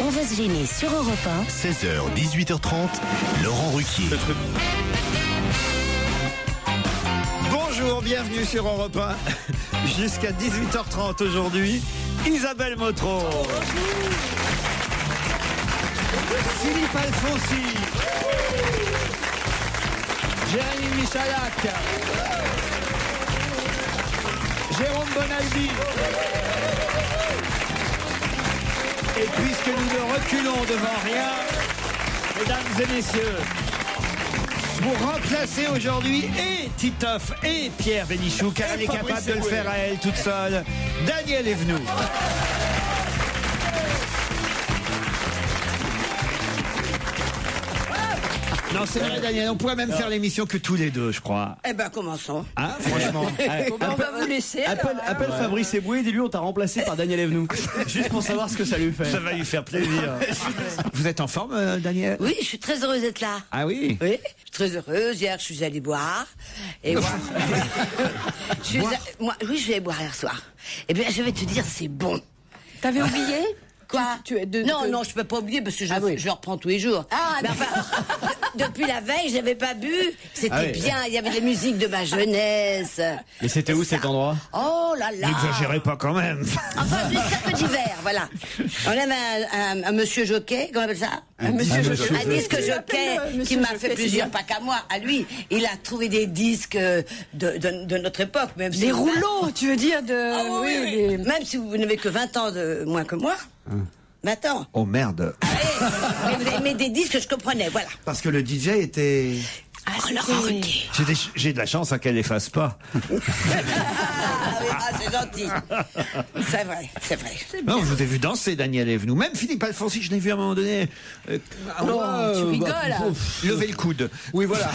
On va se gêner sur Europe 1. 16h, 18h30, Laurent Ruquier. Bonjour, bienvenue sur Europe 1. Jusqu'à 18h30 aujourd'hui, Isabelle Motro. Philippe Alfonsi. Jérémy Michalak. Jérôme Bonaldi. Et puisque nous ne reculons devant rien, mesdames et messieurs, vous remplacez aujourd'hui et Titoff et Pierre Bénichou, car elle est capable de le faire à elle toute seule, Daniel Evenou. Non, c'est vrai, Daniel, on pourrait même faire l'émission que tous les deux, je crois. Eh ben, commençons. Hein, franchement. On va vous laisser. Appelle Fabrice Eboué et dis-lui on t'a remplacé par Daniel Evenou. Juste pour savoir ce que ça lui fait. Ça va lui faire plaisir. Vous êtes en forme, Daniel? Oui, je suis très heureuse d'être là. Ah oui? Oui, je suis très heureuse. Hier, je suis allée boire. Et moi, oui, je suis allée boire hier soir. Eh bien, je vais te dire, c'est bon. T'avais oublié? Quoi? Non, je peux pas oublier parce que je reprends tous les jours. Ah, mais enfin, depuis la veille, j'avais pas bu. C'était bien. Il y avait des musiques de ma jeunesse. Et c'était où cet endroit? Oh là là. N'exagérez pas quand même. Enfin, c'est un peu divers, voilà. On avait un monsieur jockey, comment on appelle ça? Un disque jockey qui m'a fait plusieurs, pas qu'à moi, à lui. Il a trouvé des disques de notre époque, même Des rouleaux, tu veux dire de... oui. Même si vous n'avez que 20 ans de moins que moi. 20 ans. Oh merde. Mais vous avez mis des disques que je comprenais, voilà. Parce que le DJ était... Laurent Ruquier. J'ai de la chance qu'elle efface pas. C'est gentil. C'est vrai, c'est vrai. Non, je vous ai vu danser, Daniel Evenou. Même Philippe Alfonsi, je l'ai vu à un moment donné. tu rigoles. Lever le coude. Oui, voilà.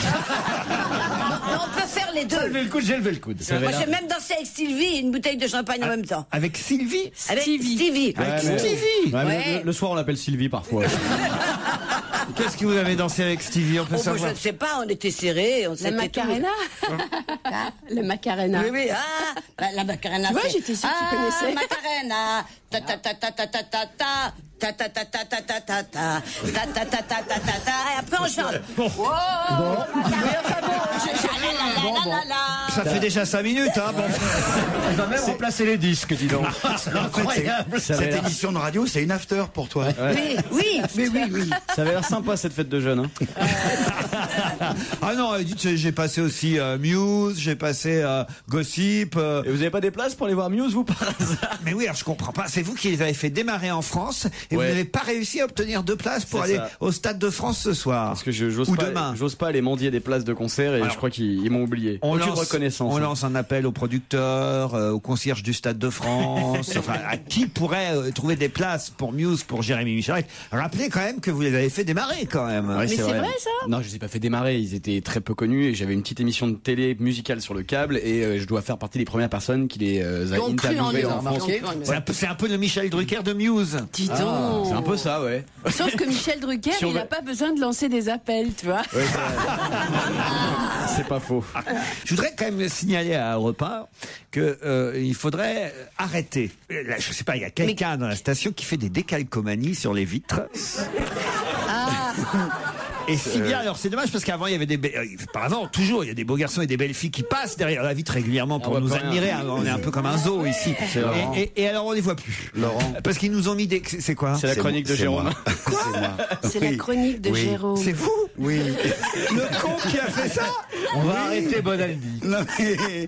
On peut faire les deux. J'ai levé le coude, j'ai levé le coude. Moi, j'ai même dansé avec Sylvie et une bouteille de champagne en même temps. Avec Sylvie? Avec Stevie. Avec Stevie. Ouais, le soir, on l'appelle Sylvie parfois. Qu'est-ce que vous avez dansé avec Stevie? On peut savoir. Je ne sais pas, on était serrés. La Macarena. La Macarena. Oui, la Macarena. Tu vois, j'étais sûre que tu connaissais. Macarena. Ta ta ta ta ta ta ta ta. Ta ta ta ta ta ta ta ta ta ta ta ta ta ta. Et après on chante. Ça fait déjà 5 minutes, hein. Bon. Elle va même remplacer les disques, dis donc. Incroyable. Cette émission de radio, c'est une after pour toi. Oui. Ça avait l'air sympa cette fête de jeunes. Hein. Ah non, dites, j'ai passé aussi Muse, j'ai passé Gossip. Et vous avez pas des places pour aller voir Muse, vous, par hasard? Mais oui, alors je comprends pas. C'est vous qui les avez fait démarrer en France et vous n'avez pas réussi à obtenir 2 places pour aller au Stade de France ce soir. Parce que j'ose pas aller mendier des places de concert et alors, je crois qu'ils m'ont oublié. Aucune reconnaissance. On lance un appel aux producteurs, aux concierges du Stade de France, enfin à qui pourrait trouver des places pour Muse, pour Jérémy Michalak. Rappelez quand même que vous les avez fait démarrer quand même. Ouais, mais c'est vrai ça? Non, je les ai pas fait démarrer. Ils étaient très peu connus et j'avais une petite émission de télé musicale sur le câble et je dois faire partie des premières personnes qui les a interviewés en France. C'est un peu le Michel Drucker de Muse. Dis donc. C'est un peu ça, ouais. Sauf que Michel Drucker, il n'a pas besoin de lancer des appels, tu vois. Ouais, c'est pas faux. Je voudrais quand même signaler à Europe 1 que il faudrait arrêter. Là, je sais pas, il y a quelqu'un dans la station qui fait des décalcomanies sur les vitres. Et si bien, alors c'est dommage parce qu'avant il y avait toujours il y a des beaux garçons et des belles filles qui passent derrière la vitre régulièrement pour nous admirer. On est un peu comme un zoo ici. Et alors on les voit plus. Laurent. Parce qu'ils nous ont mis c'est quoi? C'est la chronique de Jérôme. C'est la chronique de Jérôme. C'est vous? Oui. Le con qui a fait ça? On va arrêter Bonaldi. Non mais...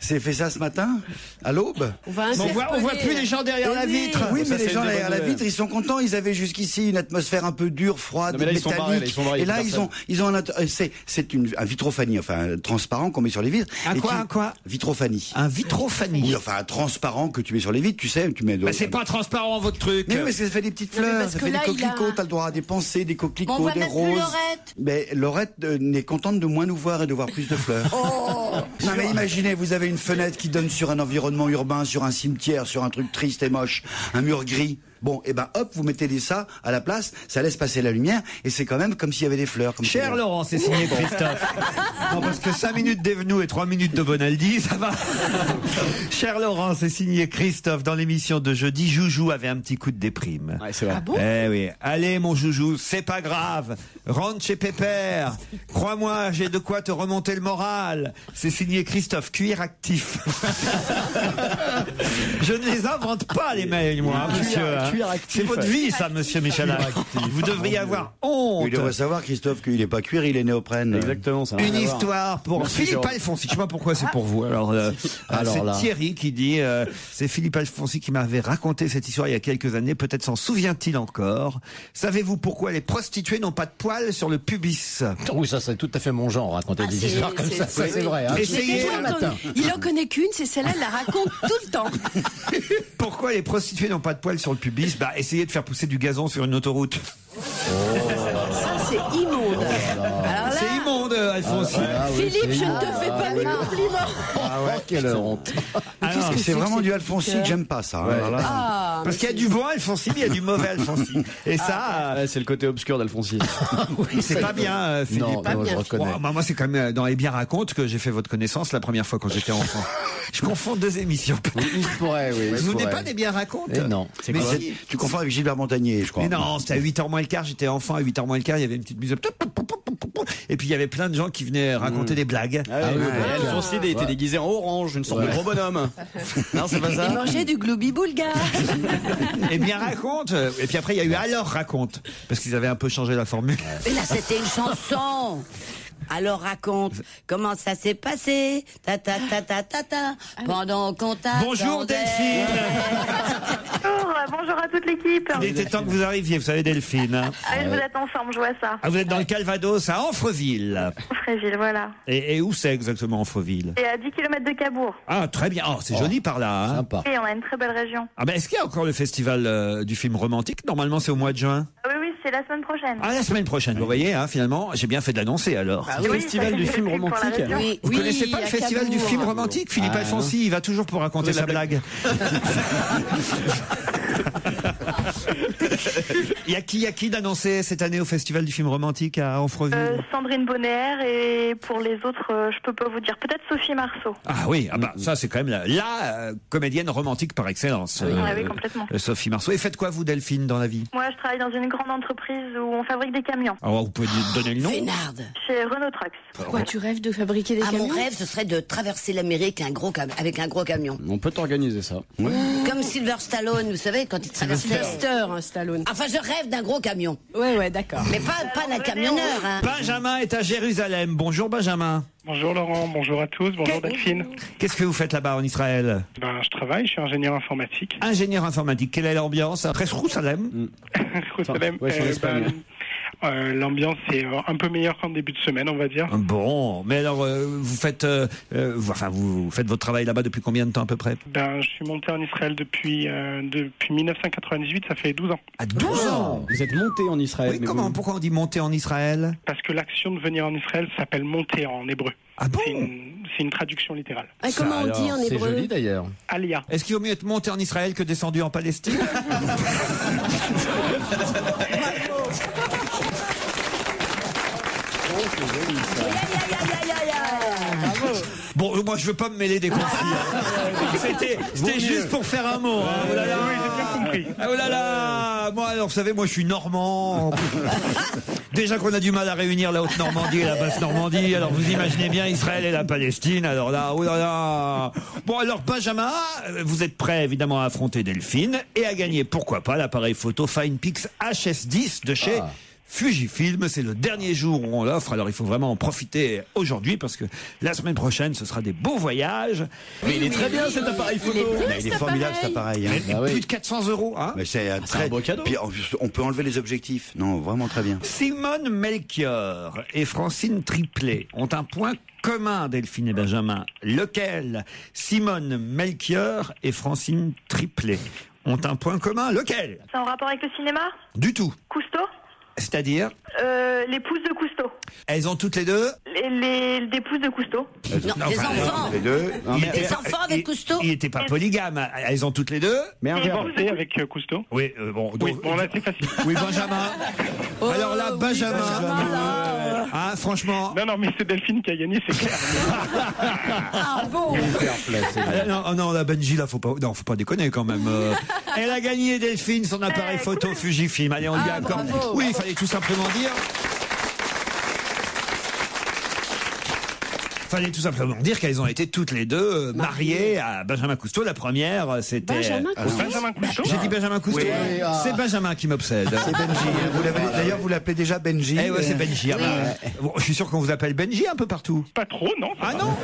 C'est fait ça ce matin, à l'aube. On voit plus les gens derrière la vitre. Oui, mais ça, les gens derrière la vitre, ils sont contents. Ils avaient jusqu'ici une atmosphère un peu dure, froide, métallique. Et là, ils ont c'est un vitrophanie, enfin transparent qu'on met sur les vitres. Un quoi? Vitrophanie. Un vitrophanie. Oui, enfin un transparent que tu mets sur les vitres, tu sais, tu mets. Mais c'est pas transparent votre truc. Mais oui, parce que ça fait des petites fleurs, ça fait des coquelicots. T'as le droit à des pensées, des coquelicots, des roses. Mais Laurette n'est contente de moins nous voir et de voir plus de fleurs. Non mais imaginez, vous avez une fenêtre qui donne sur un environnement urbain, sur un cimetière, sur un truc triste et moche, un mur gris. Bon, et ben hop, vous mettez ça à la place, ça laisse passer la lumière, et c'est quand même comme s'il y avait des fleurs. Comme Cher Laurent, c'est signé Christophe. Non, parce que 5 minutes d'Evenou et 3 minutes de Bonaldi, ça va. Cher Laurent, c'est signé Christophe. Dans l'émission de jeudi, Joujou avait un petit coup de déprime. Ouais, c'est vrai. Ah bon? Eh oui. Allez, mon Joujou, c'est pas grave. Rentre chez Pépère. Crois-moi, j'ai de quoi te remonter le moral. C'est signé Christophe, cuir actif. Je ne les invente pas, les mails, moi, hein, monsieur. Cuir actif. C'est votre vie, ça, monsieur Michalak. Vous devriez avoir honte. Il devrait savoir, Christophe, qu'il n'est pas cuir, il est néoprène. Exactement, ça. Une histoire pour Philippe Alfonsi. Je sais pas pourquoi c'est pour vous. Alors c'est là. Thierry qui dit, c'est Philippe Alfonsi qui m'avait raconté cette histoire il y a quelques années. Peut-être s'en souvient-il encore. Savez-vous pourquoi les prostituées n'ont pas de poils sur le pubis? Oui, ça c'est tout à fait mon genre, raconter des histoires comme ça. Ça c'est vrai. Hein. Essayez. Il en connaît qu'une, c'est celle-là, elle la raconte tout le temps. Pourquoi les prostituées n'ont pas de poils sur le pubis? Bah, essayez de faire pousser du gazon sur une autoroute. Ça, c'est immonde. Alors là, C'est immonde, Alfonsi. Philippe, je ne te fais pas mes compliments. Ah ouais, quelle honte. Alors, C'est vraiment du Alfonsi que j'aime pas, ça. Alors là, parce qu'il y a du bon Alfonsi, mais il y a du mauvais Alfonsi. Et ça, Ouais, c'est le côté obscur d'Alfonsi. c'est pas bien, Philippe. Non, non, je reconnais. Moi, c'est quand même dans Les Bien Raconte que j'ai fait votre connaissance la première fois quand j'étais enfant. Je confonds deux émissions. Il pourrait, oui. Vous vous souvenez pas des Bien Raconte? Non. C'est mais quoi? tu confonds avec Gilbert Montagnier, je crois. Mais non, c'était à 8h moins le quart, j'étais enfant, à 8h moins le quart, il y avait une petite musique. Et puis il y avait plein de gens qui venaient raconter des blagues. Alfonsi était déguisé en orange, une sorte de gros bonhomme. Non, c'est pas ça. Il mangeait du gloubi-boulga. Et Bien Raconte. Et puis après, il y a eu Alors Raconte. Parce qu'ils avaient un peu changé la formule. Mais là, c'était une chanson. Alors raconte comment ça s'est passé, ta ta ta ta ta ta, pendant qu'on t'attendait. Bonjour Delphine. Bonjour à toute l'équipe. Il était temps que vous arriviez, vous savez Delphine. Hein. Allez, vous êtes ensemble, je vois ça. Ah, vous êtes dans le Calvados, à Anfreville. Fréville, voilà. Et où c'est exactement Anfreville? Et à 10 km de Cabourg. Ah, très bien. Oh, c'est joli par là. Hein. Sympa. Et on a une très belle région. Ah ben, est-ce qu'il y a encore le festival du film romantique? Normalement, c'est au mois de juin. Oui, oui, c'est la semaine prochaine. Ah, la semaine prochaine. Vous voyez, hein, finalement, j'ai bien fait de l'annoncer alors. Le festival du film romantique. Vous connaissez pas le festival du film romantique? Philippe Alfonsi, il va toujours pour raconter sa blague. Il y a qui d'annoncer cette année au festival du film romantique à Anfreville? Sandrine Bonner, et pour les autres, je peux pas vous dire. Peut-être Sophie Marceau. Ah oui, ah bah, ça c'est quand même la comédienne romantique par excellence. Oui, complètement. Sophie Marceau. Et faites quoi vous Delphine dans la vie? Moi, je travaille dans une grande entreprise où on fabrique des camions. Alors vous pouvez donner le nom? Fénarde. Chez Renault Trucks. Pourquoi tu rêves de fabriquer des Ah, camions? mon rêve, ce serait de traverser l'Amérique avec un gros camion. On peut t'organiser ça. Comme Sylvester Stallone, vous savez, quand il traversait. Sylvester, hein, Stallone. Enfin, je rêve d'un gros camion. Ouais, d'accord. Mais pas d'un camionneur, hein. Benjamin est à Jérusalem. Bonjour Benjamin. Bonjour Laurent, bonjour à tous, bonjour Delphine. Qu'est-ce que vous faites là-bas en Israël? Ben, je travaille, je suis ingénieur informatique. Ingénieur informatique, quelle est l'ambiance après Jérusalem? Jérusalem, Ouais, c'est en Espagne. l'ambiance est un peu meilleure qu'en début de semaine, on va dire. Bon, mais alors vous faites votre travail là-bas depuis combien de temps à peu près? Ben, je suis monté en Israël depuis 1998, ça fait 12 ans. À 12 ans. Vous êtes monté en Israël. Oui, comment? Pourquoi on dit monter en Israël? Parce que l'action de venir en Israël s'appelle monter en hébreu. Ah bon? C'est une traduction littérale. Ah, comment on dit en C'est hébreu? joli d'ailleurs. Alia. Est-ce qu'il vaut mieux être monté en Israël que descendu en Palestine? Bon, moi je veux pas me mêler des conflits. C'était juste pour faire un mot. Hein. Oh là là. Oui, j'ai bien compris. Oh là là. Moi, alors, vous savez, moi je suis normand. Déjà qu'on a du mal à réunir la Haute-Normandie et la Basse-Normandie. Alors vous imaginez bien Israël et la Palestine. Alors là, oh là là. Bon, alors Benjamin, vous êtes prêt évidemment à affronter Delphine et à gagner, pourquoi pas, l'appareil photo FinePix HS10 de chez Fujifilm. C'est le dernier jour où on l'offre, alors il faut vraiment en profiter aujourd'hui parce que la semaine prochaine ce sera des beaux voyages. Mais il est très bien cet appareil photo. Il est formidable cet appareil. Hein. Plus de 400 €, hein. Mais c'est un un beau cadeau. Puis on peut enlever les objectifs. Non, vraiment très bien. Simone Melchior et Francine Triplet ont un point commun, Delphine et Benjamin. Lequel? Simone Melchior et Francine Triplet ont un point commun. Lequel? C'est en rapport avec le cinéma? Du tout. Cousteau? C'est-à-dire L'épouse de Cousteau. Elles ont toutes les deux L'épouse de Cousteau. Non, des enfants. Les deux. Des enfants avec Cousteau. Il n'était pas polygame. Elles ont toutes les deux. Mais divorcé avec Cousteau. Oui, bon. Oui, bon là c'est facile. Oui, Benjamin. Alors là, Benjamin. Hein, franchement. Non, mais c'est Delphine qui a gagné, c'est clair. Ah bon. Non, la Benji, là, faut pas déconner quand même. Elle a gagné, Delphine, son appareil photo Fujifilm. Allez, on lui accorde. Oui, il fallait tout simplement dire. Fallait tout simplement dire qu'elles ont été toutes les deux mariées à Benjamin Cousteau. La première, c'était... Benjamin Cousteau. J'ai dit Benjamin Cousteau. Oui. C'est Benjamin qui m'obsède. C'est Benji. D'ailleurs, vous l'appelez déjà Benji. Eh ouais, c'est Benji. Bon, je suis sûr qu'on vous appelle Benji un peu partout. Pas trop, non. Ah non.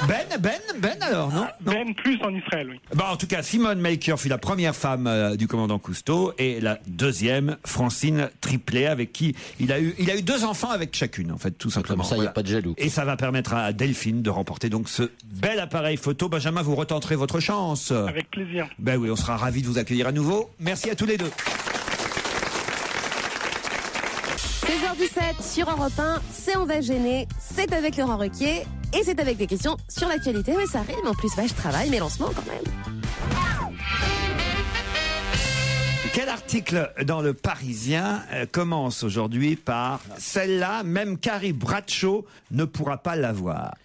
Ben alors, non? Ben plus en Israël, oui. Bon, en tout cas, Simone Maker fut la première femme du commandant Cousteau et la deuxième, Francine Triplet, avec qui il a eu 2 enfants avec chacune, en fait, tout simplement. Comme ça, il n'y a pas de jaloux. Et ça va permettre à Delphine de remporter donc ce bel appareil photo. Benjamin, vous retenterez votre chance. Avec plaisir. Ben oui, on sera ravis de vous accueillir à nouveau. Merci à tous les deux. 16h17 sur Europe 1, c'est On va gêner, c'est avec Laurent Ruquier et c'est avec des questions sur l'actualité. Mais ça rime, en plus, je travaille, mes lancements quand même. Quel article dans le Parisien commence aujourd'hui par celle-là, même Carrie Bradshaw ne pourra pas l'avoir.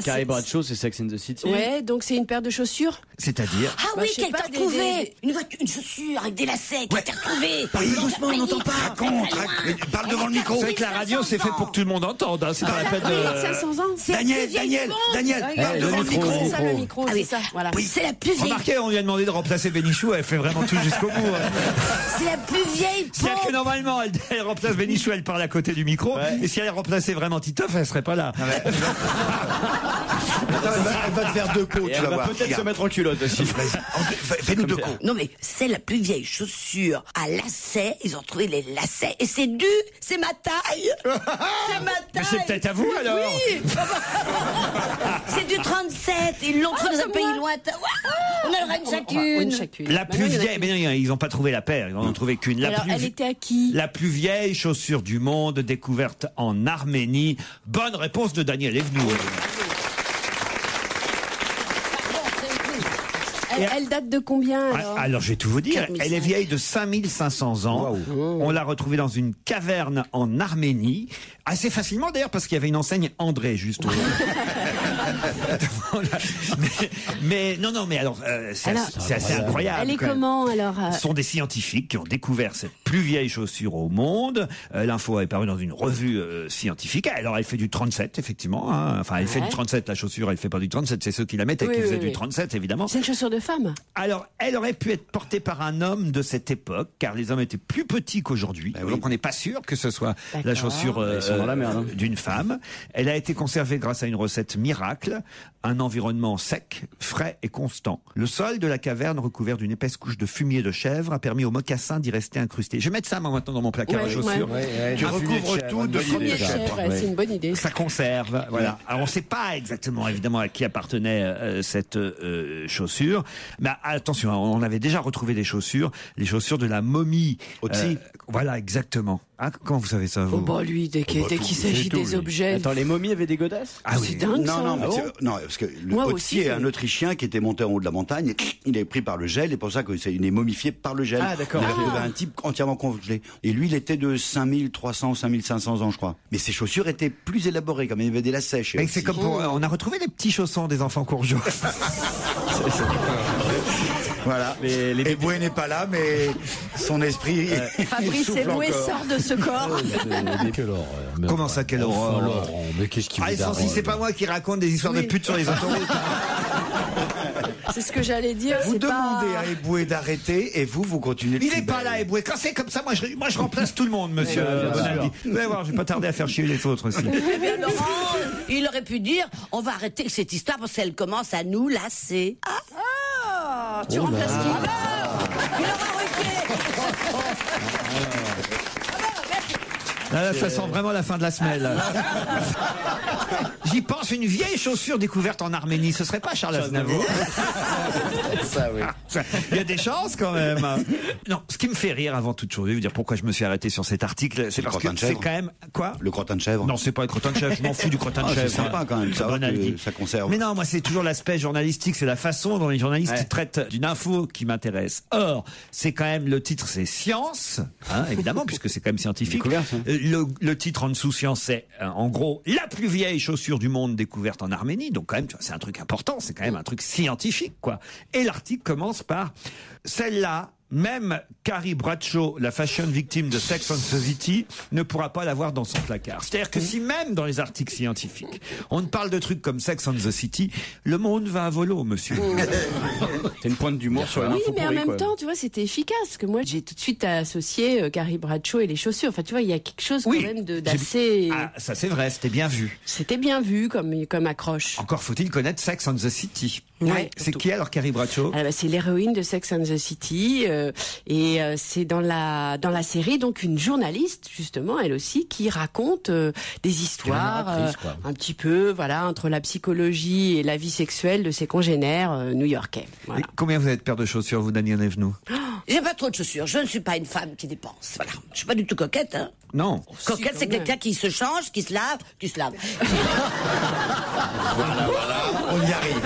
Carrie Bradshaw, c'est Sex and the City. Ouais, donc c'est une paire de chaussures. C'est-à-dire Ah oui, quelqu'un a retrouvé une chaussure avec des lacets qui a été retrouvée. Parle doucement, on n'entend pas. Raconte, parle devant le micro. C'est vrai que la radio, c'est fait pour que tout le monde entende. Hein. C'est pas la peine de... 500 ans. Daniel, parle devant le micro. C'est ça le micro, c'est ça. Voilà. Oui, c'est la plus vieille. Remarquez, on lui a demandé de remplacer Bénichou, elle fait vraiment tout jusqu'au bout. C'est la plus vieille pompe. C'est-à-dire que normalement, elle remplace Bénichou, elle parle à côté du micro. Ouais. Et si elle remplaçait vraiment Titoff, elle serait pas là. Elle va te faire 2 coups, tu vas voir. Peut-être se mettre en culotte aussi. Fais-nous 2 coups. Non mais c'est la plus vieille chaussure à lacets. Ils ont trouvé les lacets et c'est ma taille. C'est ma taille. Mais c'est peut-être à vous alors. Oui. C'est du 37. Ils l'ont trouvé dans un pays lointain. On en aura une chacune. La plus vieille, mais non, ils n'ont pas trouvé la paire, ils n'en ont trouvé qu'une. Alors, elle était à qui? La plus vieille chaussure du monde, découverte en Arménie. Bonne réponse de Daniel Evenou. Elle date de combien alors je vais tout vous dire. Elle est vieille de 5500 ans. Wow. On l'a retrouvée dans une caverne en Arménie. Assez facilement d'ailleurs parce qu'il y avait une enseigne André juste au mais alors c'est assez incroyable. Elle est comment alors Ce sont des scientifiques qui ont découvert cette plus vieille chaussure au monde. L'info est parue dans une revue scientifique. Alors elle fait du 37 effectivement. Hein. Enfin elle fait du 37 la chaussure. Elle fait pas du 37. C'est ceux qui la mettaient qui faisaient du 37 évidemment. C'est une chaussure de femme. Alors elle aurait pu être portée par un homme de cette époque car les hommes étaient plus petits qu'aujourd'hui. Donc on n'est pas sûr que ce soit la chaussure d'une femme. Elle a été conservée grâce à une recette miracle, un environnement sec, frais et constant. Le sol de la caverne recouvert d'une épaisse couche de fumier de chèvre a permis aux mocassins d'y rester incrustés. Je vais mettre ça moi maintenant dans mon placard à chaussures. Tu recouvres tout de fumier de chèvre. C'est une bonne idée. Ça conserve, voilà. Alors on ne sait pas exactement évidemment à qui appartenait cette chaussure, mais attention, on avait déjà retrouvé des chaussures, les chaussures de la momie. Voilà, exactement. Ah, comment vous savez ça, vous? Oh bah lui, dès qu'il s'agit des objets. Attends, les momies avaient des godasses? Ah oui. C'est dingue ça. Non, parce que le Otzi est un Autrichien qui était monté en haut de la montagne, il est pris par le gel, et pour ça qu'il est momifié par le gel. Ah d'accord. Il a trouvé un type entièrement congelé. Et lui, il était de 5300, 5500 ans, je crois. Mais ses chaussures étaient plus élaborées, comme il y avait des lacets chez c'est comme pour, on a retrouvé les petits chaussons des enfants courgeois. Voilà. Eboué n'est pas là, mais son esprit. Fabrice Eboué sort de ce corps. Quelle horreur. Comment ça, quelle horreur? Laurent, mais qu'est-ce qui vous arrive? C'est pas moi qui raconte des histoires de putes sur les autoroutes. C'est ce que j'allais dire. Vous demandez à Eboué d'arrêter et vous continuez. Il n'est pas là, Eboué. Quand c'est comme ça, moi je remplace tout le monde, monsieur Bonaldi. Vous allez voir, je vais pas tarder à faire chier les autres aussi. Eh bien, Laurent, il aurait pu dire on va arrêter cette histoire parce qu'elle commence à nous lasser. Tu remplaces qui? Laurent Ruquier. Là, ça sent vraiment la fin de la semaine. Là. J'y pense, une vieille chaussure découverte en Arménie, ce serait pas Charles Aznavour? Ça, oui. Il y a des chances quand même. Non, ce qui me fait rire avant toute chose, je vais vous dire pourquoi je me suis arrêté sur cet article, c'est parce que c'est quand même quoi? Le crottin de chèvre. Non, c'est pas le crottin de chèvre, je m'en fous du crottin de chèvre. C'est sympa quand même, ça conserve. Mais non, moi c'est toujours l'aspect journalistique, c'est la façon dont les journalistes traitent d'une info qui m'intéresse. Or, c'est quand même le titre, c'est Science, hein, évidemment, puisque c'est quand même scientifique. Le titre en dessous, Science, c'est en gros la plus vieille chaussure du monde découverte en Arménie. Donc quand même, tu vois, c'est un truc important, c'est quand même un truc scientifique, quoi. Et l'article commence par celle-là. Même Carrie Bradshaw, la fashion victime de Sex and the City, ne pourra pas l'avoir dans son placard. C'est-à-dire que si même dans les articles scientifiques, on ne parle de trucs comme Sex and the City, le monde va à volo, monsieur. C'est une pointe d'humour sur l'info. Oui, mais en même temps, tu vois, c'était efficace. Parce que moi, j'ai tout de suite associé Carrie Bradshaw et les chaussures. Enfin, tu vois, il y a quelque chose quand même d'assez... Ah, ça c'est vrai, c'était bien vu. C'était bien vu comme accroche. Encore faut-il connaître Sex and the City. Ouais, c'est qui alors Carrie Bradshaw? C'est l'héroïne de Sex and the City c'est dans la série donc une journaliste justement elle aussi qui raconte des histoires un petit peu voilà entre la psychologie et la vie sexuelle de ses congénères new-yorkais. Voilà. Combien vous êtes paire de chaussures vous Daniel Evenou? J'ai pas trop de chaussures, je ne suis pas une femme qui dépense. Voilà, je suis pas du tout coquette. Hein. Non. Coquette, c'est quelqu'un qui se change, qui se lave. Voilà, on y arrive.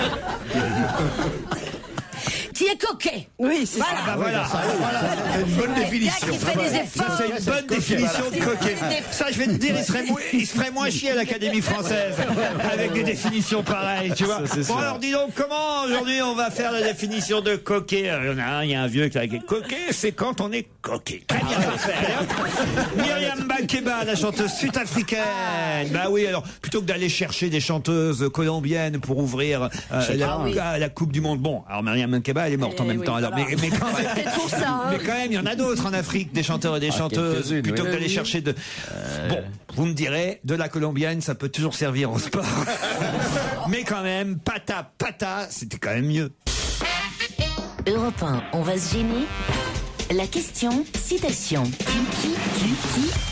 Qui est coquet. Oui, c'est voilà. ça. Ah bah voilà. C'est une bonne définition. Qui fait des efforts. Ça, c'est une bonne définition de coquet. Ça, je vais te dire, il se ferait moins chier à l'Académie française avec des définitions pareilles, tu vois. Ça, bon, alors dis donc, comment aujourd'hui on va faire la définition de coquet? Il y a un vieux qui a dit coquet, c'est quand on est coquet. Très bien, Myriam Makeba, la chanteuse sud-africaine. Bah oui, alors, plutôt que d'aller chercher des chanteuses colombiennes pour ouvrir la Coupe du Monde. Bon, alors Myriam Makeba, elle est morte en même temps. Alors, mais quand même, pour ça, hein. mais quand même, il y en a d'autres en Afrique, des chanteurs et des chanteuses. Plutôt que d'aller chercher de. Bon, vous me direz, de la colombienne, ça peut toujours servir au sport. Mais quand même, pata, c'était quand même mieux. Europe 1, on va se gêner. La question, citation. Qui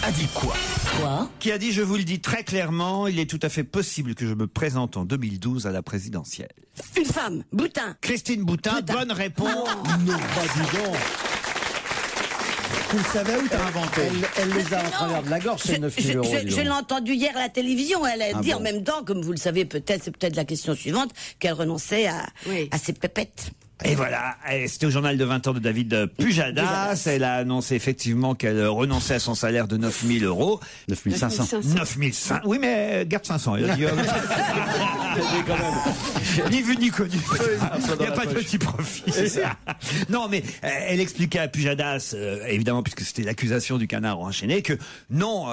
a dit quoi? Qui a dit, je vous le dis très clairement, il est tout à fait possible que je me présente en 2012 à la présidentielle. Une femme, Boutin. Christine Boutin, bonne réponse. Non, pas du tout. Tu le savais ou t'as inventé? Elle les a en travers de la gorge, c'est 9 000 euros. Je l'ai entendu hier à la télévision. Elle a dit en même temps, comme vous le savez peut-être, c'est peut-être la question suivante, qu'elle renonçait à ses pépettes. Et voilà, c'était au journal de 20 h de David Pujadas. Elle a annoncé effectivement qu'elle renonçait à son salaire de 9 000 euros. 9 500. 9 500. Oui, mais garde 500. Elle a dit, ni vu ni connu. Il n'y a pas de petit profit. Non, mais elle expliquait à Pujadas, évidemment, puisque c'était l'accusation du canard enchaîné, que non,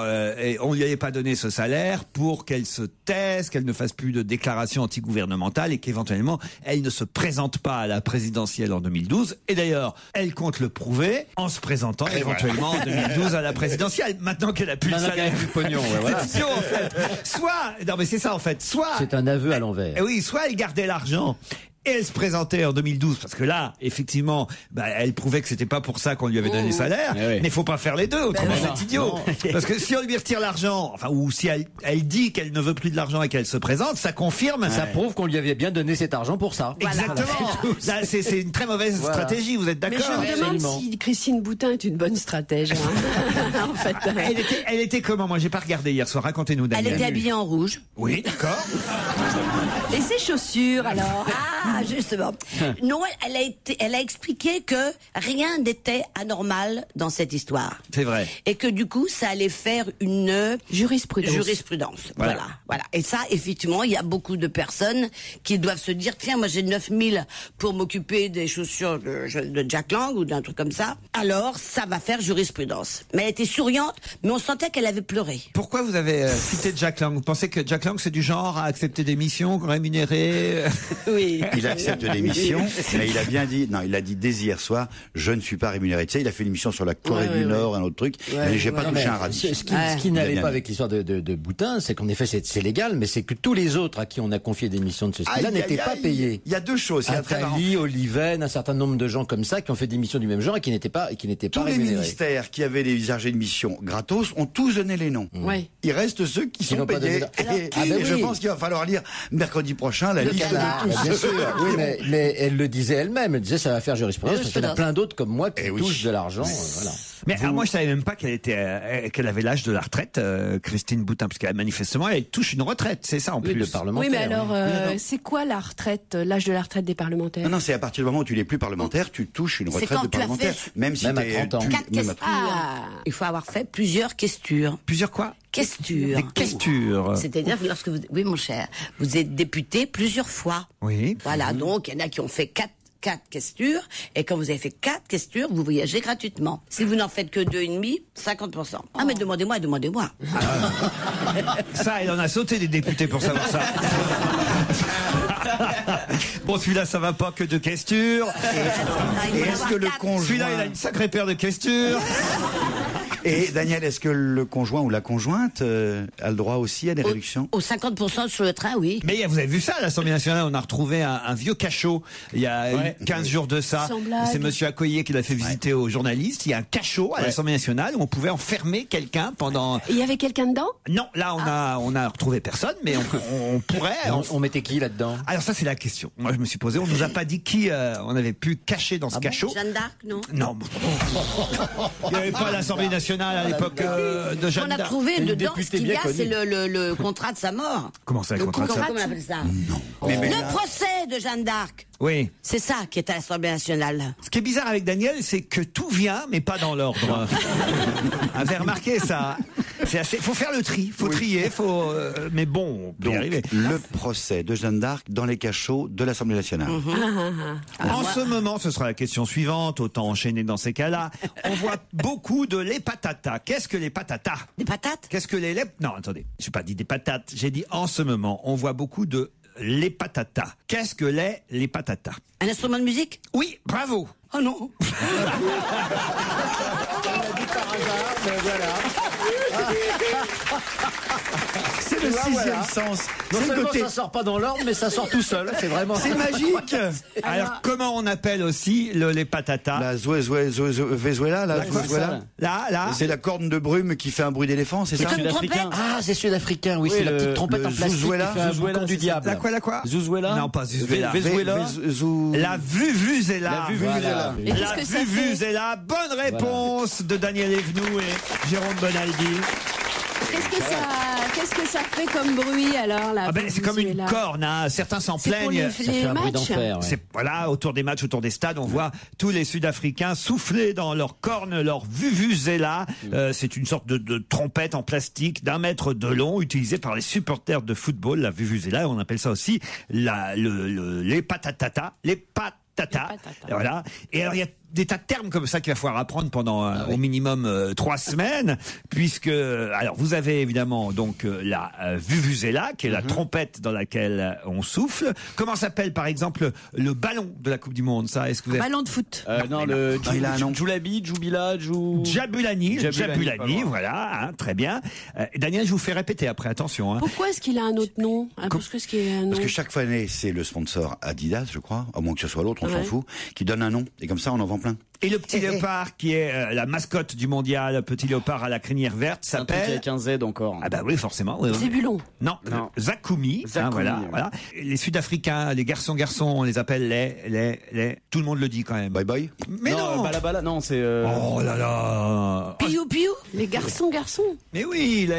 on lui avait pas donné ce salaire pour qu'elle se taise, qu'elle ne fasse plus de déclarations antigouvernementales et qu'éventuellement, elle ne se présente pas à la présidentielle en 2012. Et d'ailleurs, elle compte le prouver en se présentant éventuellement en 2012 à la présidentielle. Maintenant qu'elle a plus le salaire. Du pognon, C'est idiot, en fait. Soit, non mais c'est ça en fait, soit... C'est un aveu à l'envers. Oui, soit elle gardait l'argent et elle se présentait en 2012 parce que là, effectivement, elle prouvait que c'était pas pour ça qu'on lui avait donné le salaire. Mais faut pas faire les deux, autrement c'est idiot. Parce que si on lui retire l'argent, enfin, ou si elle dit qu'elle ne veut plus de l'argent et qu'elle se présente, ça confirme. Ça prouve qu'on lui avait bien donné cet argent pour ça. Exactement. C'est une très mauvaise stratégie. Vous êtes d'accord? Mais je me demande si Christine Boutin est une bonne stratège. Hein. En fait, elle était comment? Moi, j'ai pas regardé hier soir. Racontez-nous, Daniel. Elle était habillée en rouge. Oui, d'accord. Et ses chaussures, alors? Ah, justement. Non, elle a expliqué que rien n'était anormal dans cette histoire. C'est vrai. Et que du coup, ça allait faire une jurisprudence. Voilà. Et ça, effectivement, il y a beaucoup de personnes qui doivent se dire, tiens, moi j'ai 9 000 pour m'occuper des chaussures de Jack Lang ou d'un truc comme ça. Alors, ça va faire jurisprudence. Mais elle était souriante, mais on sentait qu'elle avait pleuré. Pourquoi vous avez cité Jack Lang? Vous pensez que Jack Lang, c'est du genre à accepter des missions rémunérées? Oui. il accepte l'émission, mais il a bien dit, non, il a dit dès hier soir, je ne suis pas rémunéré. Tu sais, il a fait l'émission sur la Corée du Nord, un autre truc, mais j'ai pas touché un radis. Ce qui n'allait pas avec l'histoire de Boutin, c'est qu'en effet, c'est légal, mais c'est que tous les autres à qui on a confié des missions de ce style-là n'étaient pas payés. Il y a deux choses. Attali, Oliven, un certain nombre de gens comme ça qui ont fait des missions du même genre et qui n'étaient pas rémunérés. Tous les ministères qui avaient des chargés de mission gratos ont tous donné les noms. Il reste ceux qui sont payés. Et je pense qu'il va falloir lire mercredi prochain la liste de tous. Bien sûr, oui, mais elle le disait elle-même. Elle disait ça va faire jurisprudence parce qu'il y en a plein d'autres comme moi qui touchent de l'argent. Voilà. Mais alors moi je savais même pas qu'elle avait l'âge de la retraite, Christine Boutin, parce qu'elle manifestement elle touche une retraite, c'est ça en plus. Le parlementaire. Oui, mais alors c'est quoi la retraite, l'âge de la retraite des parlementaires? Non, c'est à partir du moment où tu n'es plus parlementaire, tu touches une retraite de parlementaire, même si tu as 30 ans. Il faut avoir fait plusieurs questures. Plusieurs quoi? Questures. Des questures. C'est-à-dire que lorsque oui mon cher, vous êtes député plusieurs fois. Oui. Voilà, donc il y en a qui ont fait quatre questures, et quand vous avez fait 4 questures, vous voyagez gratuitement. Si vous n'en faites que 2,5, 50%. Ah mais demandez-moi. Ça, elle en a sauté des députés pour savoir ça. Bon, celui-là, ça va pas que de questures. Et est-ce que le conjoint... Celui-là, il a une sacrée paire de questures. Et Daniel, est-ce que le conjoint ou la conjointe a le droit aussi à des réductions? Au 50% sur le train, oui. Mais vous avez vu ça à l'Assemblée nationale, on a retrouvé un vieux cachot il y a 15 jours de ça. C'est monsieur Accoyer qui l'a fait visiter aux journalistes. Il y a un cachot à l'Assemblée nationale où on pouvait enfermer quelqu'un pendant... Et il y avait quelqu'un dedans? Non, là on a retrouvé personne, mais on pourrait... On mettait qui là-dedans? Alors ça c'est la question. Moi je me suis posé, on nous a pas dit qui on avait pu cacher dans ce cachot. Jeanne d'Arc, non? Non. Il n'y avait pas l'Assemblée nationale à l'époque de Jeanne d'Arc. On a trouvé dedans, ce qu'il y a, c'est le contrat de sa mort. Comment ça, le contrat de sa mort? Comment on appelle ça? Non. Le procès de Jeanne d'Arc. Oui. C'est ça qui est à l'Assemblée nationale. Ce qui est bizarre avec Daniel, c'est que tout vient, mais pas dans l'ordre. Vous avez remarqué ça? C'est assez. Faut faire le tri, faut trier, mais bon, on peut y arriver. Le procès de Jeanne d'Arc dans les cachots de l'Assemblée nationale. En ce moment, ce sera la question suivante. Autant enchaîner dans ces cas-là. On voit beaucoup de les patatas. Qu'est-ce que les patatas? Des patates? Qu'est-ce que les... Non, attendez. J'ai pas dit des patates. J'ai dit en ce moment, on voit beaucoup de les patatas. Qu'est-ce que les patatas? Un instrument de musique? Oui, bravo. Oh non. On l'a dit par hasard, mais voilà. C'est le sixième sens. Non seulement ça sort pas dans l'ordre, mais ça sort tout seul. C'est vraiment... C'est magique. Alors, comment on appelle aussi les patatas? La Venezuela, là. C'est la corne de brume qui fait un bruit d'éléphant, c'est ça? Sud-africain. Ah, c'est sud-africain, oui, c'est la petite trompette en plastique qui fait un boucan du diable. La quoi? Zouzuela? Non, pas Zouzuela. La vuvuzela. La vuvuzela. La vuvuzela. Bonne réponse de Daniel Evenou et Jérôme Bonaldi. Qu'est-ce que ça fait comme bruit alors là? C'est comme une corne, hein. Certains s'en plaignent. C'est pour les matchs. C'est voilà, autour des matchs, autour des stades, on voit tous les Sud-Africains souffler dans leur corne, leur vuvuzela. C'est une sorte de trompette en plastique d'1 mètre de long, utilisée par les supporters de football. La vuvuzela, on appelle ça aussi les patatata, les patata. Voilà. Et alors il y a des tas de termes comme ça qu'il va falloir apprendre pendant au minimum 3 semaines, puisque alors vous avez évidemment donc la vuvuzela qui est la trompette dans laquelle on souffle. Comment s'appelle par exemple le ballon de la Coupe du Monde? Ça, est-ce que vous avez... Ballon de foot? Non, le Djoulabi, Djoubila, Jabulani, voilà, hein, très bien. Daniel, je vous fais répéter après, attention. Hein. Pourquoi est-ce qu'il a un autre nom? Parce que chaque année, c'est le sponsor Adidas, je crois, à moins que ce soit l'autre, on s'en fout, qui donne un nom, et comme ça on en vend plein. Et le petit léopard qui est la mascotte du mondial, petit léopard à la crinière verte, s'appelle... Avec un Z encore. Ah bah oui, forcément. Oui. Zébulon. Non. Zakumi. Voilà. Les Sud-Africains, les garçons, on les appelle les... Tout le monde le dit quand même. Bye bye. Mais non. Balabala, non, c'est... Oh là là. Piou. Les garçons. Mais oui,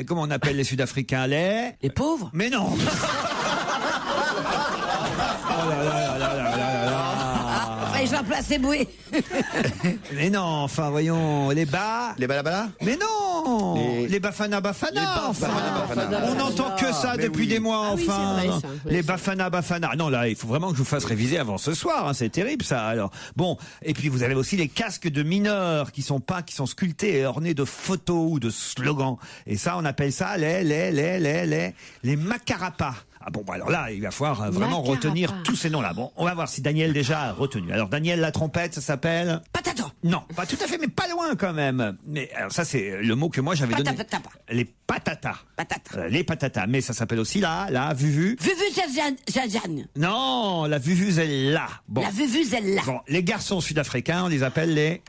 comment on appelle les Sudafricains? Les pauvres. Mais non. Oh là là. Je vais placer Boué. Mais non, enfin, voyons, les balabala. Mais non, les bafana. On n'entend que ça depuis des mois, enfin. Oui, c'est vrai, ça. Les bafana. Non, là, il faut vraiment que je vous fasse réviser avant ce soir, hein, c'est terrible, ça. Alors, bon. Et puis, vous avez aussi les casques de mineurs qui sont sculptés et ornés de photos ou de slogans. Et ça, on appelle ça les macarapas. Bon, alors là, il va falloir vraiment retenir tous ces noms-là. Bon, on va voir si Daniel déjà a retenu. Alors, Daniel, la trompette, ça s'appelle... Patata. Non, pas tout à fait, mais pas loin quand même. Mais alors ça, c'est le mot que moi j'avais donné. Les patatas. Les patatas. Mais ça s'appelle aussi la vuvu. Vuvuzela. Non, la vuvuzela. Bon. La vuvuzela. Bon, les garçons sud-africains, on les appelle les...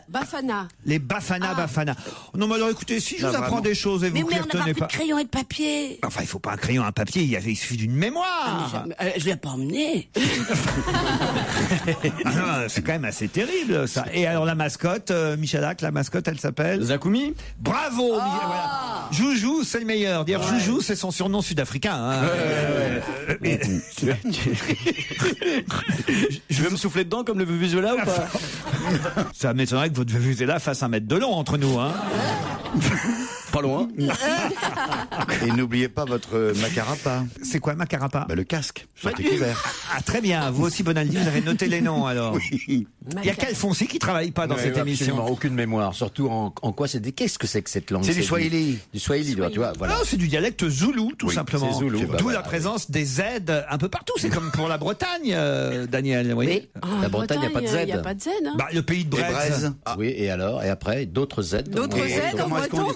Bafana. Les Bafana. Non, mais alors écoutez, si je vous apprends des choses et vous ne les retenez pas... Mais on n'a pas pris de crayon et de papier. Enfin, il faut pas un crayon et un papier, il suffit d'une mémoire. Je l'ai pas emmené. C'est quand même assez terrible, ça. Et alors, la mascotte, Michalak, la mascotte, elle s'appelle Zakumi. Bravo, voilà. Joujou, c'est le meilleur. Dire Joujou, c'est son surnom sud-africain. Hein. Je vais me souffler dedans comme le Vuvuzela ou pas? Ça m'étonnerait que votre Vuvuzela fasse 1 mètre de long entre nous, hein. Pas loin. Et n'oubliez pas votre macarapa. C'est quoi macarapa? Le casque, sur tes couverts. Ah, très bien. Vous aussi, Bonaldi, vous avez noté les noms, alors. Oui. Il y a qu'Alfonsi qui travaille pas dans cette émission. Aucune mémoire. Surtout en quoi c'est qu'est-ce que c'est que cette langue? C'est du Swahili. Du Swahili, tu vois. Voilà. Non, c'est du dialecte zoulou, tout simplement. C'est zoulou. D'où la présence des Z un peu partout. C'est comme pour la Bretagne, Daniel. Oui. La Bretagne, il n'y a pas de Z. Il n'y a pas de Z. Hein. Le pays de Brest. Oui, et alors? Et après, d'autres Z. D'autres Z en breton.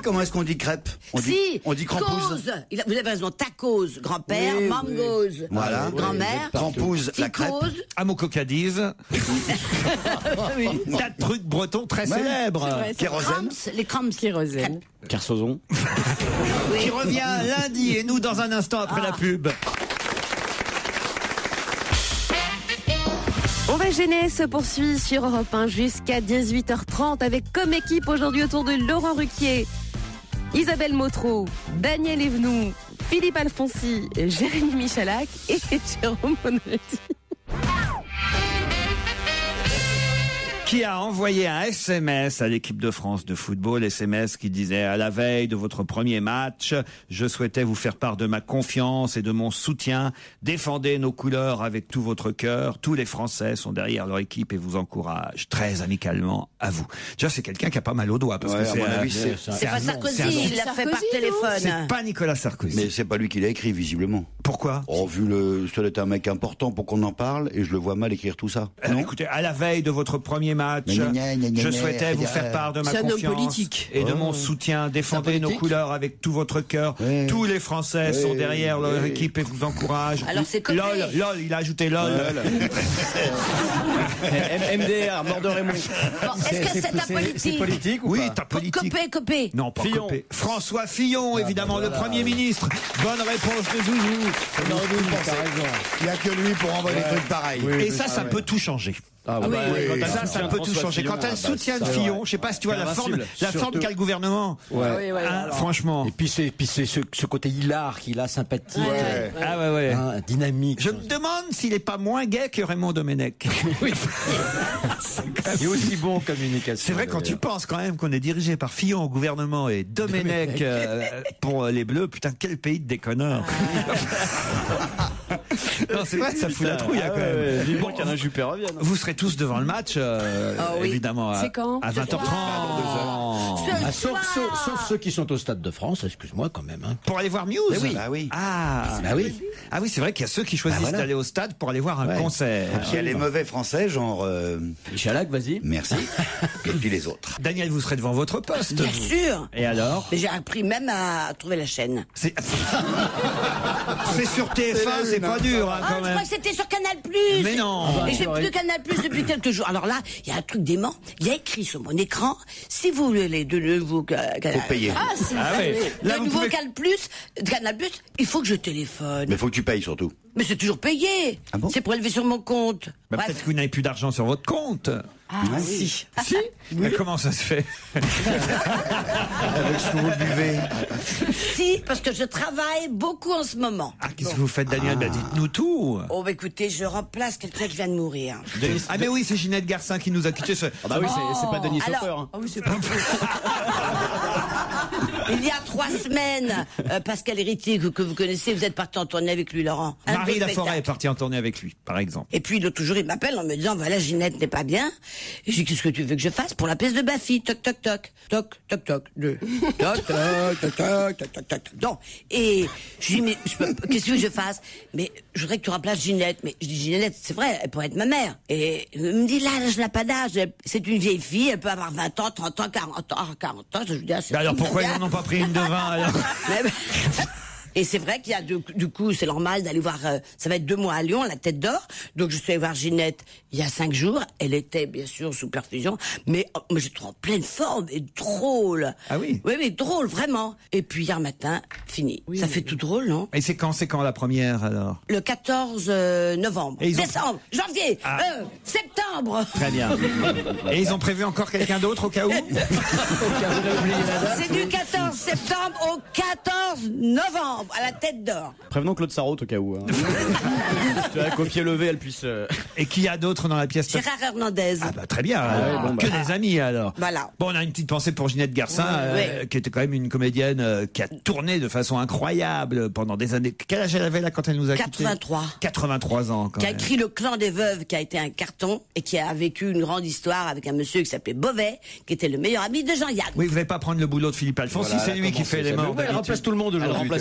Comment est-ce qu'on dit crêpe? On dit crampouse. Vous avez raison, tacos, grand-père, mangos, voilà. grand-mère, crampouse, la crêpe. Amococadise. Tas de trucs bretons très célèbres. Kérosène. Les cramps. Kérosène. Carsozon. Qui revient lundi et nous dans un instant après la pub. On va gêner se poursuit sur Europe 1 jusqu'à 18h30 avec comme équipe aujourd'hui autour de Laurent Ruquier, Isabelle Motro, Daniel Evenou, Philippe Alfonsi, Jérémy Michalak et Jérôme Bonaldi. Qui a envoyé un SMS à l'équipe de France de football, SMS qui disait: à la veille de votre premier match, je souhaitais vous faire part de ma confiance et de mon soutien. Défendez nos couleurs avec tout votre cœur. Tous les Français sont derrière leur équipe et vous encouragent très amicalement à vous. Déjà, c'est quelqu'un qui a pas mal au doigt parce que c'est pas Sarkozy, il l'a fait par téléphone. C'est pas Nicolas Sarkozy. Mais c'est pas lui qui l'a écrit, visiblement. Pourquoi? Ça est un mec important pour qu'on en parle et je le vois mal écrire tout ça. Écoutez, à la veille de votre premier match, je souhaitais vous faire part de ma confiance et de mon soutien. Défendez nos couleurs avec tout votre cœur. Tous les Français sont derrière leur équipe et vous encouragent. Alors c'est LOL, il a ajouté LOL. MDR, mort de Raymond. Est-ce que c'est ta politique? C'est politique ou oui, pas? ta politique. Copé. Non, pas Fillon. Copé. François Fillon, évidemment, le Premier ministre. Bonne réponse de Zouzou. Il n'y a que lui pour envoyer des trucs pareils. Et ça peut tout changer. Ça peut tout changer. Quand elle soutient Fillon, je sais pas si tu vois la forme qu'a le gouvernement. Franchement. Et puis c'est ce côté hilar qu'il a, sympathique. Dynamique. Je me demande s'il est pas moins gay que Raymond Domenech. Oui. Il est aussi bon en communication. C'est vrai quand tu penses quand même qu'on est dirigé par Fillon au gouvernement et Domenech pour les Bleus, putain quel pays de déconneurs. Non, c'est vrai, ça fout la trouille quand même. Vivement qu'Alain Juppé revienne. Vous serez tous devant le match, évidemment, c'est quand à 20h30. Sauf ceux qui sont au Stade de France, excuse-moi quand même. Hein. Pour aller voir Muse. Ah oui, c'est vrai qu'il y a ceux qui choisissent d'aller au stade pour aller voir un concert. Et puis il y a les mauvais Français, genre... Michalak, vas-y. Merci. Et puis les autres. Daniel, vous serez devant votre poste. Bien sûr. Et alors? Mais j'ai appris même à trouver la chaîne. C'est sur TF1, c'est pas dur quand même. Je crois que c'était sur Canal+. Mais non. Et j'ai plus Canal+ depuis quelques jours. Alors là, il y a un truc dément. Il y a écrit sur mon écran, si vous voulez de nouveau faut payer. De nouveau Canal+, il faut que je téléphone. Mais faut que tu payes surtout. Mais c'est toujours payé. Ah bon? C'est prélevé sur mon compte. Peut-être que vous n'avez plus d'argent sur votre compte. Si. Mais comment ça se fait? Avec ce que vous buvez. Si, parce que je travaille beaucoup en ce moment. Qu'est-ce que vous faites, Daniel? Dites-nous tout. Écoutez, je remplace quelqu'un qui vient de mourir. Mais oui, c'est Ginette Garcin qui nous a quittés. C'est pas Denis Sauter. Oui, c'est pas Il y a 3 semaines, Pascal Héritier, que vous connaissez, vous êtes parti en tournée avec lui, Laurent. Marie Laforêt est partie en tournée avec lui, par exemple. Et puis l'autre jour, il m'appelle en me disant, voilà, Ginette n'est pas bien. Et je dis, qu'est-ce que tu veux que je fasse pour la pièce de Baffy? Toc, toc, toc. Toc, toc, toc. Toc, toc, toc, toc, toc, toc. Non. Et je dis, mais qu'est-ce que tu veux que je fasse? Mais je voudrais que tu remplaces Ginette. Mais je dis, Ginette, c'est vrai, elle pourrait être ma mère. Et il me dit, là, je n'ai pas d'âge. C'est une vieille fille, elle peut avoir 20 ans, 30 ans, 40 ans, 40 ans. Je veux dire, alors pourquoi ils n'en ont pas pris une de 20 alors? Et c'est vrai qu'il y a du coup, c'est normal d'aller voir, ça va être 2 mois à Lyon, la Tête d'Or. Donc je suis allée voir Ginette il y a 5 jours. Elle était bien sûr sous perfusion, mais moi je trouve en pleine forme et drôle. Ah oui? Oui, mais drôle, vraiment. Et puis hier matin, fini. Oui, ça fait tout drôle, non? Et c'est quand la première alors? Le 14 novembre. Décembre, janvier, septembre. Très bien. Et ils ont prévu encore quelqu'un d'autre au cas où? C'est du 14 septembre au 14 novembre. À la Tête d'Or. Prévenons Claude Sarraute au cas où. Hein. Tu as copier levé, elle puisse. Et qui y a d'autres dans la pièce? Gérard Hernandez. Ah bah très bien. Que des amis alors. Voilà. Bon, on a une petite pensée pour Ginette Garcin, qui était quand même une comédienne qui a tourné de façon incroyable pendant des années. Quel âge elle avait là quand elle nous a quittés? 83. 83 ans quand même. Qui a écrit Le Clan des Veuves, qui a été un carton et qui a vécu une grande histoire avec un monsieur qui s'appelait Beauvais, qui était le meilleur ami de Jean-Yann. Oui, vous n'allez pas prendre le boulot de Philippe Alfonsi, c'est lui qui fait les morts. Elle remplace tout le monde aujourd'hui. Oui,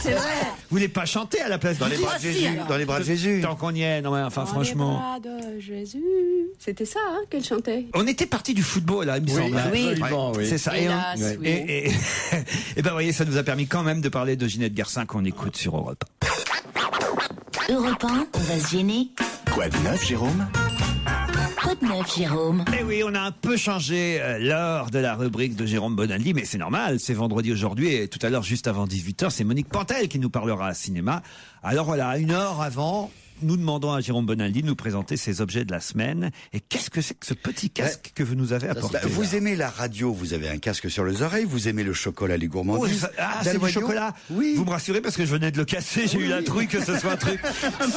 c'est vrai. Vous voulez pas chanter à la place dans les bras de Jésus? Dans les bras de Jésus. Tant qu'on y est, non mais enfin franchement. Les bras de Jésus. C'était ça qu'elle chantait. On était parti du football là, il me semble. Oui. C'est ça. Hélas, et ben voyez, ça nous a permis quand même de parler de Ginette Garcin qu'on écoute sur Europe. Europe 1, on va se gêner. Quoi de neuf, Jérôme? Quoi de neuf, Jérôme? Eh oui, on a un peu changé l'heure de la rubrique de Jérôme Bonaldi, mais c'est normal, c'est vendredi aujourd'hui et tout à l'heure, juste avant 18h, c'est Monique Pantel qui nous parlera cinéma. Alors voilà, 1 heure avant, nous demandons à Jérôme Bonaldi de nous présenter ses objets de la semaine. Et qu'est-ce que c'est que ce petit casque que vous nous avez apporté? Vous aimez la radio, vous avez un casque sur les oreilles, vous aimez le chocolat, les gourmandises. C'est du chocolat? Oui. Vous me rassurez parce que je venais de le casser, j'ai eu la trouille que ce soit un truc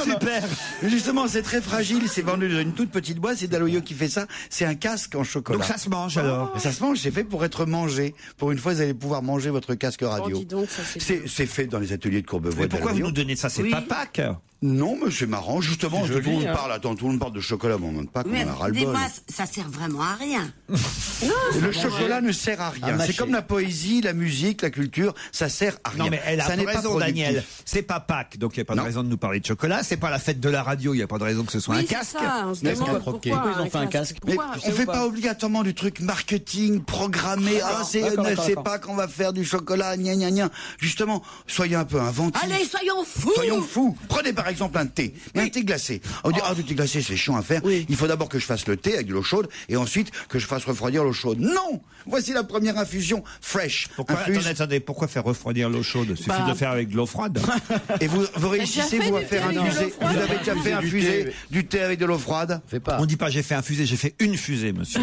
super. Justement, c'est très fragile, c'est vendu dans une toute petite boîte, c'est Daloyo qui fait ça, c'est un casque en chocolat. Donc ça se mange alors? Ça se mange, c'est fait pour être mangé. Pour une fois, vous allez pouvoir manger votre casque radio. Oh, dis donc, ça c'est fait dans les ateliers de Courbevoie. Mais pourquoi vous nous donnez ça? C'est pas Pâques? Non, mais c'est marrant, justement, tout le monde parle, tout le monde parle de chocolat, mais on ne pas qu'on a ras-le-bol. Moi, ça sert vraiment à rien. Le chocolat ne sert à rien. C'est comme la poésie, la musique, la culture, ça sert à rien. Non, mais elle a raison, Daniel. C'est pas Pâques, donc il n'y a pas de raison de nous parler de chocolat. C'est pas la fête de la radio, il n'y a pas de raison que ce soit un casque. Ça, on se demande pourquoi ils ont fait un casque. Mais on fait pas obligatoirement du truc marketing, programmé. C'est pas qu'on va faire du chocolat, gna gna gna. Justement, soyez un peu inventifs. Allez, soyons fous. Soyons fous. Prenez par exemple un thé. Un thé glacé. On dit, du thé glacé, c'est chiant à faire. Il faut d'abord que je fasse le thé avec de l'eau chaude et ensuite que je fasse refroidir l'eau chaude. Non! Voici la première infusion fresh. Attendez, pourquoi faire refroidir l'eau chaude? Il suffit de faire avec de l'eau froide. Et vous réussissez, vous, à faire infuser. Vous avez déjà fait infuser du thé avec de l'eau froide? On dit pas j'ai fait infuser, j'ai fait une fusée, monsieur.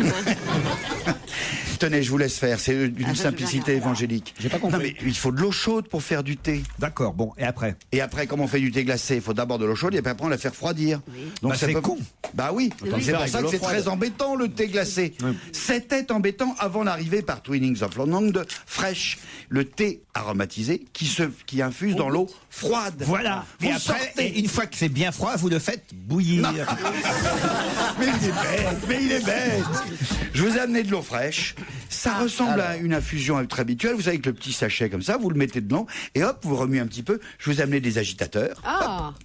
Tenez, je vous laisse faire. C'est d'une simplicité évangélique. J'ai pas compris. Non, mais il faut de l'eau chaude pour faire du thé. D'accord, bon, et après? Et après, comme on fait du thé glacé, il faut d'abord de l'eau chaude et puis après on la fait refroidir. Donc c'est con. Bah oui, c'est pour ça que c'est très embêtant le thé glacé. C'était embêtant avant l'arrivée par Twinnings of London de Fresh, le thé aromatisé qui infuse dans l'eau froide. Voilà. Et après, une fois que c'est bien froid, vous le faites bouillir. Mais il est bête. Je vous ai amené de l'eau fraîche. Ça ressemble à une infusion très habituelle. Vous savez, avec le petit sachet comme ça, vous le mettez dedans et hop, vous remuez un petit peu. Je vous ai amené des agitateurs.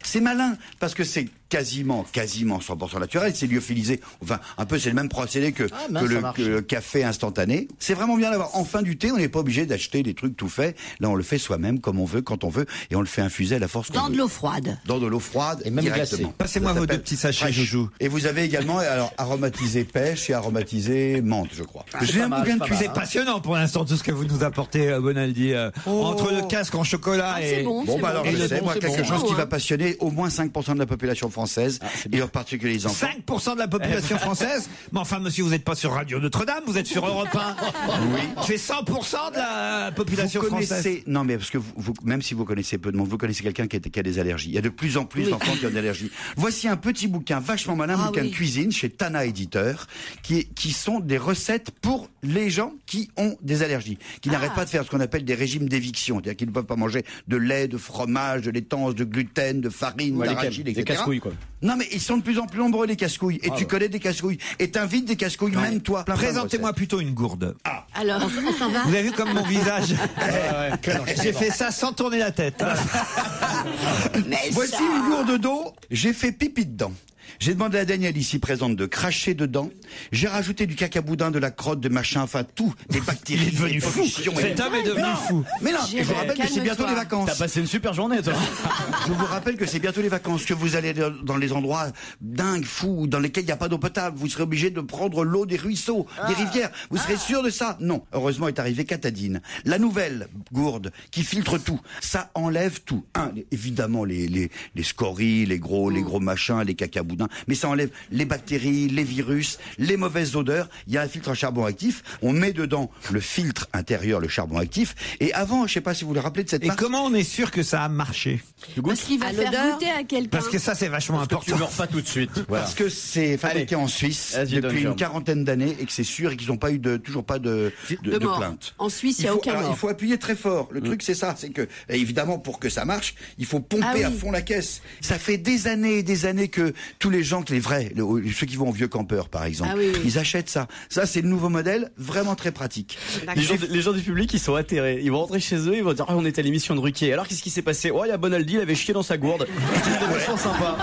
C'est malin parce que c'est quasiment 100% naturel, c'est lyophilisé. Enfin, un peu, c'est le même procédé que le café instantané. C'est vraiment bien d'avoir enfin du thé. On n'est pas obligé d'acheter des trucs tout faits. Là, on le fait soi-même, comme on veut, quand on veut, et on le fait infuser à la force qu'on veut. Dans de l'eau froide. Dans de l'eau froide, et même directement. glacé. Passez-moi vos 2 petits sachets, Joujou. Et vous avez également, alors, aromatisé pêche et aromatisé menthe, je crois. J'ai un bouquin de cuisine. C'est passionnant pour l'instant tout ce que vous nous apportez, Bonaldi. Entre le casque en chocolat et... Alors je sais, moi, quelque chose qui va passionner au moins 5% de la population française. française, et en particulier les enfants. 5% de la population française. Mais enfin, monsieur, vous n'êtes pas sur Radio Notre-Dame, vous êtes sur Europe 1. Oui. C'est 100% de la population française. Non, mais parce que même si vous connaissez peu de monde, vous connaissez quelqu'un qui a des allergies. Il y a de plus en plus d'enfants qui ont des allergies. Voici un petit bouquin vachement malin, bouquin de cuisine chez Tana Éditeur, qui sont des recettes pour les gens qui ont des allergies, qui n'arrêtent pas de faire ce qu'on appelle des régimes d'éviction, c'est-à-dire qu'ils ne peuvent pas manger de lait, de fromage, de laitances, de gluten, de farine, d'arachide, etc. Des casse-couilles, quoi. Non, mais ils sont de plus en plus nombreux, les casse-couilles. Et tu connais des casse-couilles. Et t'invites des casse-couilles, même toi. Présentez-moi plutôt une gourde. Alors, on s'en va. Vous avez vu comme mon visage J'ai fait ça sans tourner la tête. Voici une gourde d'eau. J'ai fait pipi dedans. J'ai demandé à Daniel, ici présente, de cracher dedans. J'ai rajouté du cacaboudin, de la crotte, de machin, enfin tout, des bactéries. Il est devenu fou. Cet homme est devenu fou. Mais non, je vous rappelle que c'est bientôt les vacances. T'as passé une super journée, toi. Je vous rappelle que c'est bientôt les vacances, que vous allez dans les endroits dingues, fous, dans lesquels il n'y a pas d'eau potable. Vous serez obligé de prendre l'eau des ruisseaux, des rivières. Vous serez sûr de ça? Non. Heureusement est arrivé Catadine. La nouvelle gourde qui filtre tout. Ça enlève tout. Évidemment, les scories, les gros machins, les cacaboudins. Mais ça enlève les bactéries, les virus, les mauvaises odeurs. Il y a un filtre à charbon actif. On met dedans le filtre intérieur, le charbon actif. Et avant, je sais pas si vous vous rappelez de cette marque. Et comment on est sûr que ça a marché? Parce qu'il va faire goûter à quelqu'un. Parce que ça, c'est vachement important. Tu meurs pas tout de suite. Voilà. Parce que c'est fabriqué en Suisse depuis une quarantaine d'années et que c'est sûr et qu'ils n'ont pas eu toujours pas de plainte. En Suisse, il n'y a aucun mort. Il faut appuyer très fort. Le truc, c'est ça. C'est que, évidemment, pour que ça marche, il faut pomper à fond la caisse. Ça fait des années et des années que tous les gens, ceux qui vont au Vieux Campeur, par exemple, ils achètent ça. Ça, c'est le nouveau modèle, vraiment très pratique. Les gens du public, ils sont atterrés. Ils vont rentrer chez eux, ils vont dire, on était à l'émission de Ruquier. Alors, qu'est-ce qui s'est passé? Il y a Bonaldi, il avait chié dans sa gourde. C'était vachement sympa.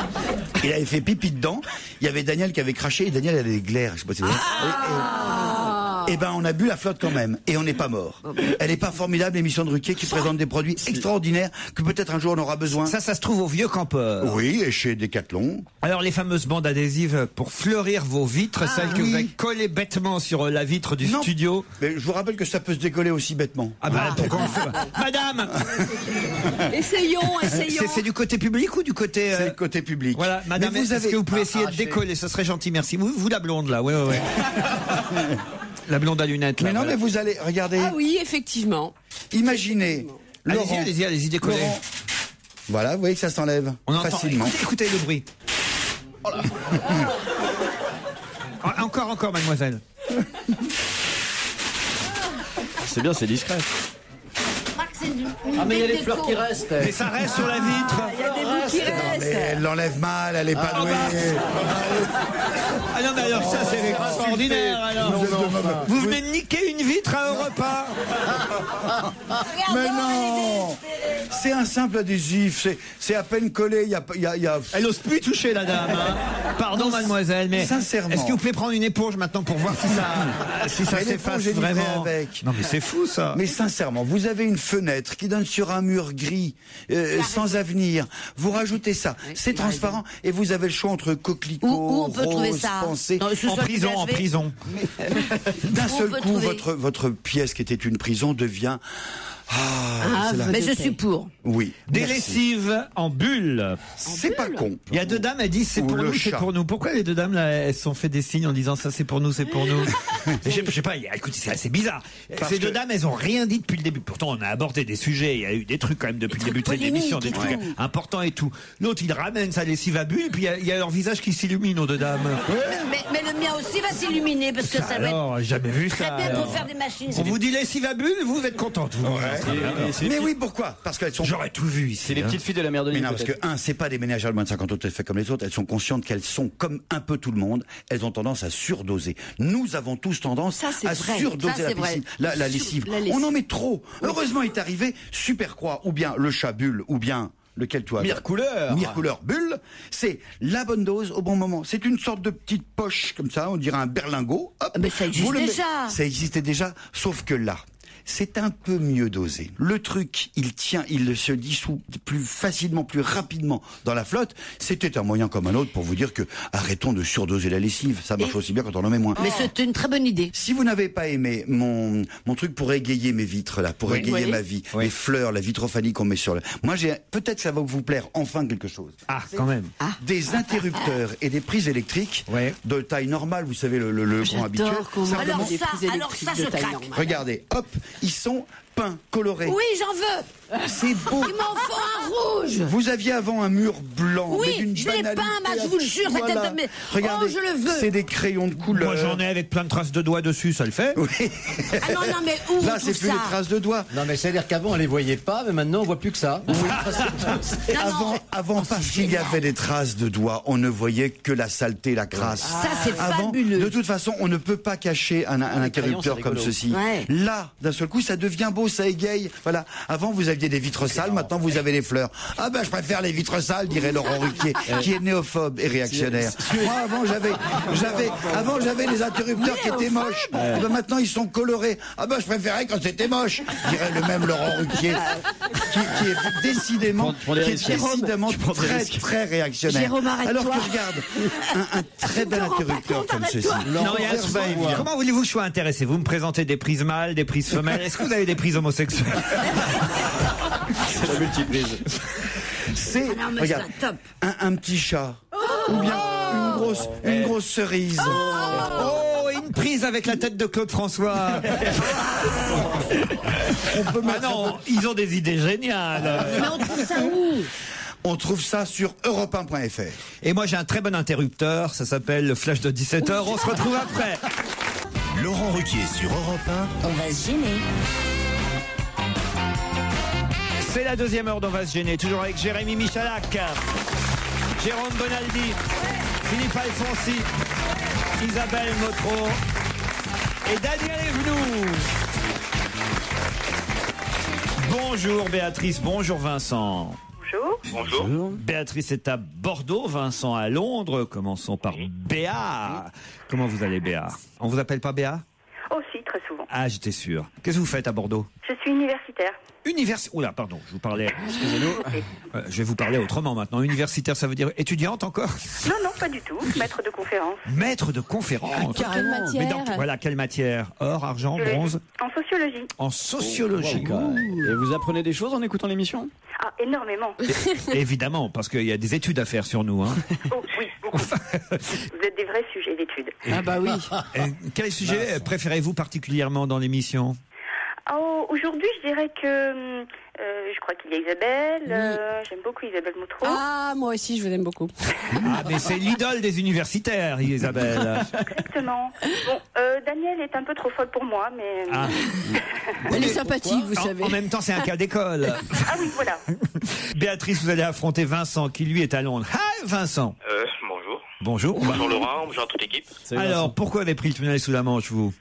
Il avait fait pipi dedans. Il y avait Daniel qui avait craché et Daniel avait des glaires. Je sais pas si vous voyez. Eh ben, on a bu la flotte quand même et on n'est pas mort. Elle est pas formidable, l'émission de Ruquier qui présente des produits extraordinaires que peut-être un jour on aura besoin. Ça se trouve au Vieux Campeur. Oui, et chez Decathlon. Alors les fameuses bandes adhésives pour fleurir vos vitres, celles que vous avez collées bêtement sur la vitre du studio. Mais je vous rappelle que ça peut se décoller aussi bêtement. Pourquoi on fait... Madame Essayons. C'est du côté public ou du côté... C'est le côté public. Voilà, madame, est-ce que vous pouvez essayer de décoller? Ce serait gentil, merci. Vous la blonde là, ouais. La blonde à lunettes là. Mais non, mais vous allez, regardez. Ah oui, effectivement. Imaginez. Allez-y, décollez. Voilà, vous voyez que ça s'enlève facilement. Écoutez le bruit. Oh là. Encore, mademoiselle. C'est bien, c'est discret. Mais il y a les fleurs qui restent. Mais ça reste sur la vitre. Il y a des bouts qui restent. Mais elle l'enlève mal, elle est pas douée. Ah non, mais alors ça, c'est extraordinaire. Alors. Vous venez de niquer une vitre à Europe 1. Mais non. C'est un simple adhésif, c'est à peine collé. Il y a... Elle n'ose plus toucher la dame. Hein. Pardon, mademoiselle, mais sincèrement. Est-ce que vous pouvez prendre une éponge maintenant pour voir si ça s'efface vraiment avec. Non, mais c'est fou ça. Mais sincèrement, vous avez une fenêtre qui donne sur un mur gris, sans avenir. Vous rajoutez ça, c'est transparent et vous avez le choix entre coquelicots, où on peut trouver roses, ça pensées. En prison. D'un seul coup, votre pièce qui était une prison devient... mais je suis pour. Oui. Des lessives en bulle. C'est pas con. Il y a deux dames, elles disent c'est pour nous, c'est pour nous. Pourquoi les deux dames là, elles se sont fait des signes en disant ça c'est pour nous, c'est pour nous? Je sais pas, écoutez, c'est assez bizarre. Ces deux dames, elles ont rien dit depuis le début. Pourtant, on a abordé des sujets, il y a eu des trucs quand même depuis le début de cette émission, des trucs importants et tout. L'autre, il ramène sa lessive à bulle, puis il y a leur visage qui s'illumine aux deux dames. Mais le mien aussi va s'illuminer parce que ça va être jamais vu très ça. bien pour faire des machines. On vous dit lessive à bulle, vous êtes contente, vous. Mais oui, pourquoi? Parce qu'elles sont... J'aurais tout vu ici. C'est les petites filles de la mère de Mais non, parce que c'est pas des ménagères de moins de 50 ans tout à fait comme les autres. Elles sont conscientes qu'elles sont comme un peu tout le monde. Elles ont tendance à surdoser. Nous avons tous tendance à surdoser la lessive. On en met trop. Heureusement, il est arrivé Super Croix, ou bien le chat bulle, ou bien lequel toi? Mire-couleur bulle. C'est la bonne dose au bon moment. C'est une sorte de petite poche comme ça, on dirait un berlingot. Hop, mais ça existe déjà. Ça existait déjà, sauf que là, c'est un peu mieux dosé. Le truc, il se dissout plus facilement, plus rapidement dans la flotte. C'était un moyen comme un autre pour vous dire que arrêtons de surdoser la lessive. Ça marche aussi bien quand on en met moins. Mais c'est une très bonne idée. Si vous n'avez pas aimé mon truc pour égayer mes vitres là, pour égayer ma vie, les fleurs, la vitrophanie qu'on met sur le... Moi, peut-être ça va vous plaire enfin quelque chose. Ah, quand même. Des interrupteurs et des prises électriques de taille normale, vous savez, le grand habituel. Alors ça, je craque. Regardez, hop, ils sont peints, colorés. Oui, j'en veux. C'est beau. Il m'en faut un rouge. Vous aviez avant un mur blanc. Oui, mais d'une je l'ai banalité peint, je vous le jure, voilà. Regardez, je le veux. c'est des crayons de couleur. Moi, j'en ai avec plein de traces de doigts dessus, ça le fait. Oui. Ah non, mais où là, c'est plus des traces de doigts. Non, mais c'est-à-dire qu'avant, on les voyait pas, mais maintenant, on voit plus que ça. Avant, parce qu'il y avait des traces de doigts, on ne voyait que la saleté, la crasse. Ça, c'est fabuleux. De toute façon, on ne peut pas cacher un interrupteur comme ceci. Ouais. Là, d'un seul coup, ça devient beau, ça égaye. Voilà. Avant, vous aviez des vitres sales, maintenant, vous avez des fleurs. Ah ben, je préfère les vitres sales, dirait Laurent Ruquier, qui est néophobe et réactionnaire. Moi, avant, j'avais des interrupteurs qui étaient moches. Ben, maintenant, ils sont colorés. Ah ben, je préférais quand c'était moche, dirait le même Laurent Ruquier, qui est décidément très, très réactionnaire. Jérôme, alors que regarde, un très bel interrupteur comme ceci. Comment voulez-vous que je sois intéressé? Vous me présentez des prises mâles, des prises femelles. Est-ce que vous avez des prises homosexuelles? C'est la multiprise. C'est, regarde, un petit chat. Ou bien une grosse cerise. Oh, une prise avec la tête de Claude François. On peut non, ils ont des idées géniales. Mais on trouve ça où? On trouve ça sur europe1.fr. Et moi, j'ai un très bon interrupteur. Ça s'appelle le Flash de 17h. On se retrouve après. Laurent Ruquier sur Europe 1. On va se gêner. C'est la deuxième heure d'On va se gêner. Toujours avec Jérémy Michalak, Jérôme Bonaldi, Philippe Alfonsi, Isabelle Motro et Daniel Evenou. Bonjour Béatrice, bonjour Vincent. Bonjour. Béatrice est à Bordeaux, Vincent à Londres. Commençons par Béa. Comment vous allez, Béa? On vous appelle pas Béa? Aussi, très souvent. Ah, j'étais sûr. Qu'est-ce que vous faites à Bordeaux? Je suis universitaire. Oula, pardon, je vous parlais. Excusez-nous. Je vais vous parler autrement maintenant. Universitaire, ça veut dire étudiante encore? Non, pas du tout. Maître de conférence. Maître de conférence. Quelle matière? Voilà, quelle matière? Or, argent, bronze? En sociologie. En sociologie. Et vous apprenez des choses en écoutant l'émission? Ah, énormément. Évidemment, parce qu'il y a des études à faire sur nous. Hein. Oh, oui, beaucoup. Vous êtes des vrais sujets d'études. Ah bah oui. Quel sujet préférez-vous particulièrement dans l'émission? Oh, aujourd'hui, je dirais que je crois qu'il y a Isabelle. J'aime beaucoup Isabelle Motro. Ah, moi aussi, je vous aime beaucoup. Ah, mais c'est l'idole des universitaires, Isabelle. Exactement. Bon, Daniel est un peu trop folle pour moi, mais... Ah. Elle est sympathique, vous savez. En même temps, c'est un cas d'école. Ah oui, voilà. Béatrice, vous allez affronter Vincent, qui lui est à Londres. Hi, Vincent. Bonjour. Bonjour. Bonjour Laurent, bonjour à toute l'équipe. Alors, pourquoi vous avez pris le tunnel sous la Manche, vous?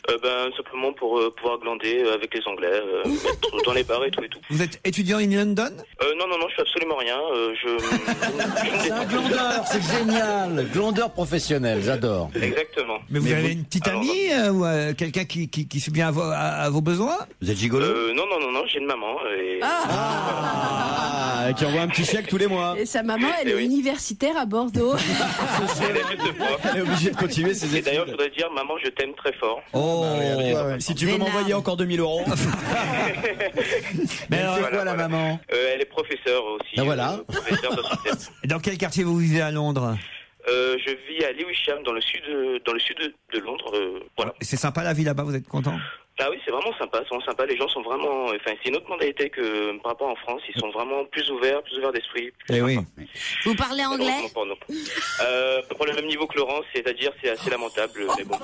Simplement pour pouvoir glander avec les Anglais, mettre dans les bars et tout. Vous êtes étudiant in London? Non, je fais absolument rien. C'est un glandeur, c'est génial. Glandeur professionnel, j'adore. Exactement. Mais vous avez une petite amie ou quelqu'un qui subvient à vos besoins? Vous êtes gigolo? Non, j'ai une maman. Qui envoie un petit chèque tous les mois. Et sa maman, elle est universitaire à Bordeaux. Elle est obligée de continuer ses études. Et d'ailleurs, je voudrais dire, maman, je t'aime très fort. Oh, si tu veux m'envoyer encore 2000 €. Mais alors, c'est quoi la maman? Elle est professeure aussi. Ben voilà. Professeure de système. Dans quel quartier vous vivez à Londres? Je vis à Lewisham, dans le sud de Londres. Voilà. C'est sympa la vie là-bas, vous êtes content? Ah oui, c'est vraiment sympa, les gens sont vraiment... Enfin, c'est une autre mentalité que par rapport en France, ils sont vraiment plus ouverts d'esprit. Eh oui. Vous parlez anglais? Pour le même niveau que Laurent, c'est-à-dire c'est assez lamentable, mais bon.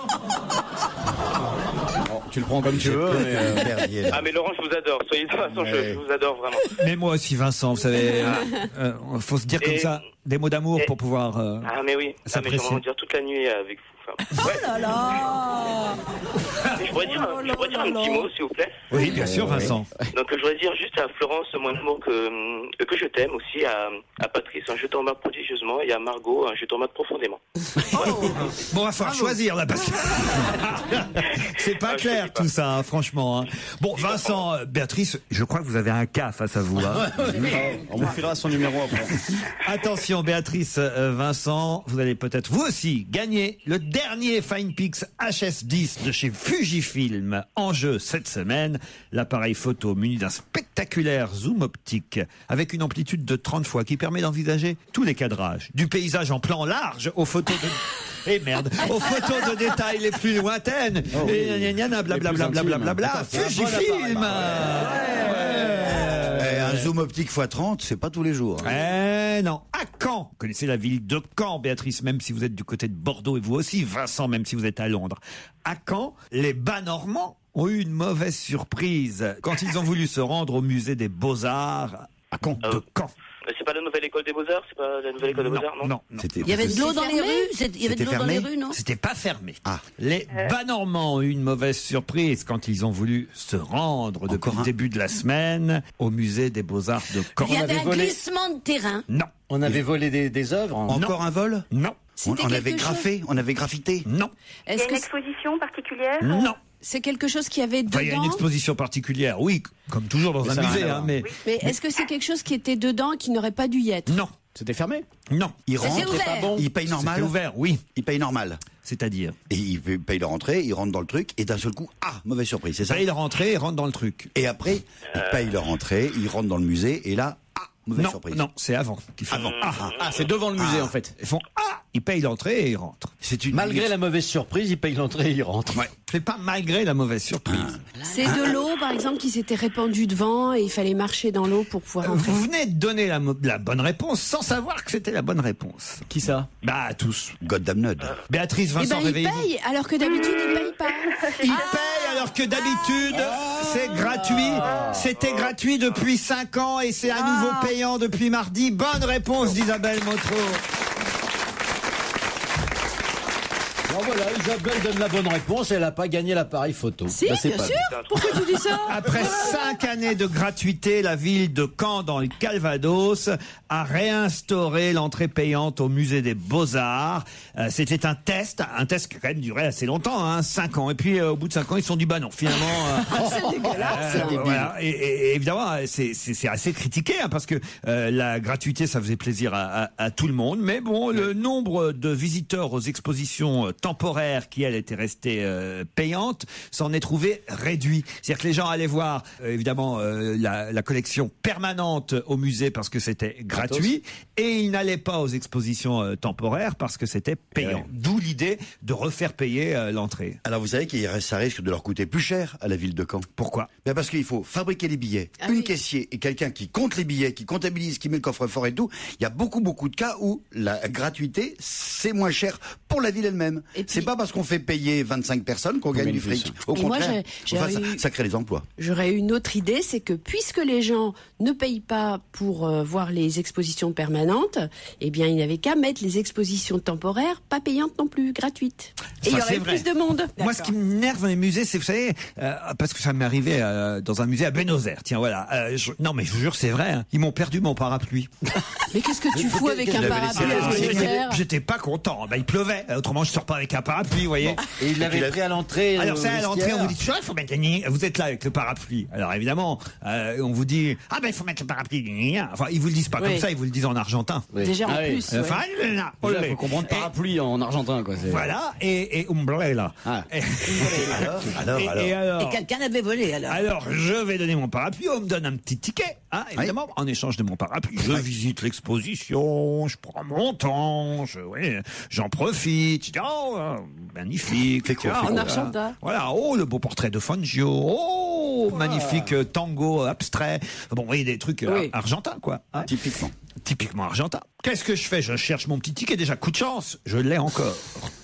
Tu le prends comme tu veux, mais... Ah mais Laurent, je vous adore, soyez de toute façon, je vous adore vraiment. Mais moi aussi, Vincent, vous savez, faut se dire comme ça des mots d'amour pour pouvoir mais oui, je vais vraiment dire toute la nuit avec vous. Oh là là. Je pourrais dire un petit mot, s'il vous plaît. Oui, bien sûr, Vincent. Donc, je voudrais dire juste à Florence, mon amour, que je t'aime aussi, à Patrice, je t'emmerde prodigieusement, et à Margot, je t'emmerde profondément. Bon, il va falloir choisir, là, parce que c'est pas clair, tout ça, hein, franchement. Hein. Bon, Vincent, Béatrice, je crois que vous avez un cas face à vous. Hein. On vous filera son numéro après. Attention, Béatrice, Vincent, vous allez peut-être vous aussi gagner le dernier FinePix HS10 de chez Fujifilm. En jeu cette semaine, l'appareil photo muni d'un spectaculaire zoom optique avec une amplitude de 30 fois qui permet d'envisager tous les cadrages, du paysage en plan large aux photos de... aux photos de détail les plus lointaines. Et blablabla. Fujifilm. Un zoom optique x30, c'est pas tous les jours. Non. À Caen. Vous connaissez la ville de Caen, Béatrice, même si vous êtes du côté de Bordeaux, et vous aussi, Vincent, même si vous êtes à Londres. À Caen, les Bas-Normands ont eu une mauvaise surprise quand ils ont voulu se rendre au musée des Beaux-Arts à Caen. De Caen. C'est pas la nouvelle école des Beaux-Arts? C'est pas la nouvelle école des Beaux-Arts, non? Il y avait de l'eau dans les rues? Il y avait de l'eau dans les rues, non? C'était pas fermé. Les Bas-Normands ont eu une mauvaise surprise quand ils ont voulu se rendre depuis le début de la semaine au musée des Beaux-Arts de Caen. Il y avait un glissement de terrain. Non. On avait volé des œuvres. Encore un vol? Non. On avait graffé? On avait graffité? Non. Il y a une exposition particulière? Non. C'est quelque chose qui avait dedans. Il y a une exposition particulière, oui, comme toujours dans un musée. Hein, mais est-ce que c'est quelque chose qui était dedans et qui n'aurait pas dû y être? Non. C'était fermé? Non. Il rentre, pas bon. Il paye normal? C'était ouvert, oui. Il paye normal. C'est-à-dire? Et il paye leur entrée, il rentre dans le truc, et d'un seul coup, mauvaise surprise, c'est ça? Il paye leur entrée et rentre dans le truc. Et après, il paye leur entrée, il rentre dans le musée, et là, mauvaise surprise. Non, c'est avant. Avant. C'est devant le musée, en fait. Ils font ils payent l'entrée et ils rentrent. Malgré la mauvaise surprise, ils payent l'entrée et ils rentrent. Ouais. C'est pas malgré la mauvaise surprise. C'est de l'eau, par exemple, qui s'était répandue devant et il fallait marcher dans l'eau pour pouvoir entrer. Vous venez de donner la bonne réponse sans savoir que c'était la bonne réponse. Qui ça? Bah, tous. Goddamned. Béatrice, Vincent, il réveillez-vous. paye, alors que d'habitude, il paye pas. Il paye alors que d'habitude, c'est gratuit. C'était gratuit depuis 5 ans et c'est à nouveau payant depuis mardi. Bonne réponse d'Isabelle Motro. Alors voilà, Isabelle donne la bonne réponse et elle n'a pas gagné l'appareil photo. Si, bien sûr. Pourquoi tu dis ça? Après 5 années de gratuité, la ville de Caen, dans le Calvados, a réinstauré l'entrée payante au musée des Beaux-Arts. C'était un test qui a quand même duré assez longtemps, 5 ans. Et puis au bout de 5 ans, ils se sont dit bah non, finalement. C'est dégueulasse. Voilà. Et évidemment, c'est assez critiqué parce que la gratuité, ça faisait plaisir à tout le monde. Mais bon, le nombre de visiteurs aux expositions temporaires qui, elle, était restée payante, s'en est trouvé réduit. C'est-à-dire que les gens allaient voir, évidemment, la collection permanente au musée parce que c'était gratuit, et ils n'allaient pas aux expositions temporaires parce que c'était payant. D'où l'idée de refaire payer l'entrée. Alors vous savez que ça risque de leur coûter plus cher à la ville de Caen. Pourquoi? Parce qu'il faut fabriquer les billets, caissier et quelqu'un qui compte les billets, qui comptabilise, qui met le coffre-fort et tout. Il y a beaucoup de cas où la gratuité, c'est moins cher pour la ville elle-même. C'est pas parce qu'on fait payer 25 personnes qu'on gagne du fric. Au contraire, ça crée des emplois. J'aurais une autre idée, c'est que puisque les gens ne payent pas pour voir les expositions permanentes, eh bien, il n'y avait qu'à mettre les expositions temporaires, pas payantes non plus, gratuites. Et il y aurait plus de monde. Moi, ce qui m'énerve dans les musées, c'est, vous savez, parce que ça m'est arrivé dans un musée à Buenos Aires. Tiens, voilà. Non, mais je vous jure, c'est vrai. Ils m'ont perdu mon parapluie. Mais qu'est-ce que tu fous avec un parapluie à Buenos Aires? J'étais pas content. Il pleuvait. Autrement, je sors pas avec un parapluie, vous voyez. Et il l'avait pris à l'entrée. Alors ça, à l'entrée, on vous dit, il faut mettre vous êtes là avec le parapluie. Alors évidemment, on vous dit, il faut mettre le parapluie. Enfin, ils vous le disent pas comme ça, ils vous le disent en argentin. Déjà en plus. Enfin, il faut comprendre parapluie en argentin, quoi. Voilà, et umbrella. Et quelqu'un avait volé, alors. Alors, je vais donner mon parapluie, on me donne un petit ticket, évidemment, en échange de mon parapluie. Je visite l'exposition, je prends mon temps, j'en profite, je dis, magnifique. En argentin. Voilà, le beau portrait de Fangio, magnifique tango abstrait. Bon, vous voyez, des trucs argentins, quoi. Typiquement. Typiquement argentin. Qu'est-ce que je fais? Je cherche mon petit ticket. Déjà, coup de chance, je l'ai encore.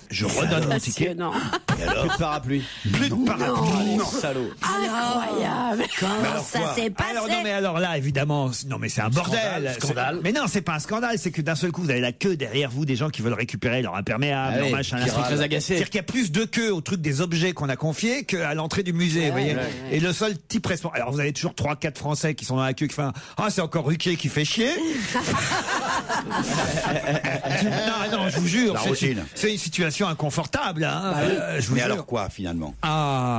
Je redonne mon ticket. Et alors, plus de parapluie. Plus de parapluie. Non, salaud. Incroyable. Comment ça s'est passé? Alors, non, mais alors là, évidemment, non, mais c'est un bordel. Scandale. Mais non, c'est pas un scandale, c'est que d'un seul coup, vous avez la queue derrière vous, des gens qui veulent récupérer leur imperméable, leur machin. Qui sont très agacés. C'est-à-dire qu'il y a plus de queue au truc des objets qu'on a confiés qu'à l'entrée du musée, vous voyez. Et le seul type responsable. Alors, vous avez toujours 3-4 Français qui sont dans la queue qui font ah, c'est encore Ruquier qui fait chier. non, je vous jure, c'est une situation inconfortable. Hein. Je vous mais jure. alors quoi, finalement?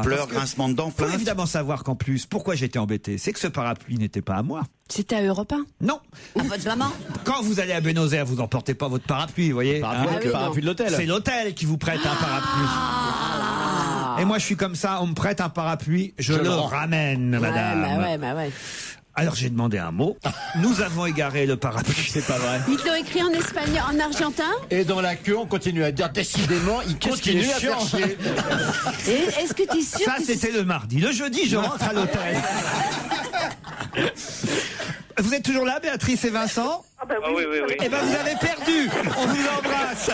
Pleurs, grincement de dents, faut évidemment savoir qu'en plus, pourquoi j'étais embêté, c'est que ce parapluie n'était pas à moi. C'était à Europe 1? Non. À votre maman? Quand vous allez à Buenos Aires, vous emportez pas votre parapluie, vous voyez. Le parapluie de l'hôtel. C'est l'hôtel qui vous prête un parapluie. Et moi, je suis comme ça, on me prête un parapluie, je le ramène, madame. Bah ouais. Alors j'ai demandé un mot. Nous avons égaré le parapluie, c'est pas vrai. Ils te l'ont écrit en espagnol, en argentin? Et dans la queue, on continue à dire décidément, il continue à faire chier. Est-ce que tu es sûr? Ça, c'était le mardi. Le jeudi, je rentre à l'hôtel. Vous êtes toujours là, Béatrice et Vincent? Oui. Eh ben, vous avez perdu. On vous embrasse.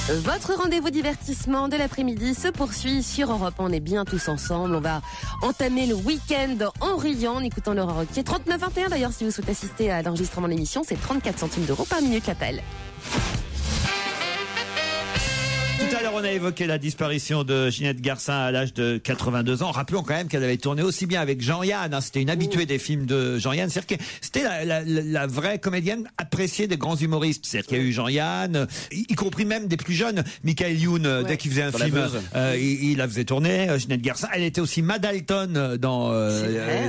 Votre rendez-vous divertissement de l'après-midi se poursuit sur Europe 1. On est bien tous ensemble. On va entamer le week-end en riant, en écoutant Laurent Ruquier. 39-21 d'ailleurs, si vous souhaitez assister à l'enregistrement de l'émission, c'est 34 centimes d'euros par minute l'appel. Tout à l'heure, on a évoqué la disparition de Ginette Garcin à l'âge de 82 ans. Rappelons quand même qu'elle avait tourné aussi bien avec Jean-Yann. Hein, c'était une habituée des films de Jean-Yann. C'est-à-dire que c'était la vraie comédienne appréciée des grands humoristes. C'est-à-dire qu'il y a eu Jean-Yann, y compris même des plus jeunes. Michael Youn, dès qu'il faisait un film, il la faisait tourner. Ginette Garcin. Elle était aussi Ma Dalton dans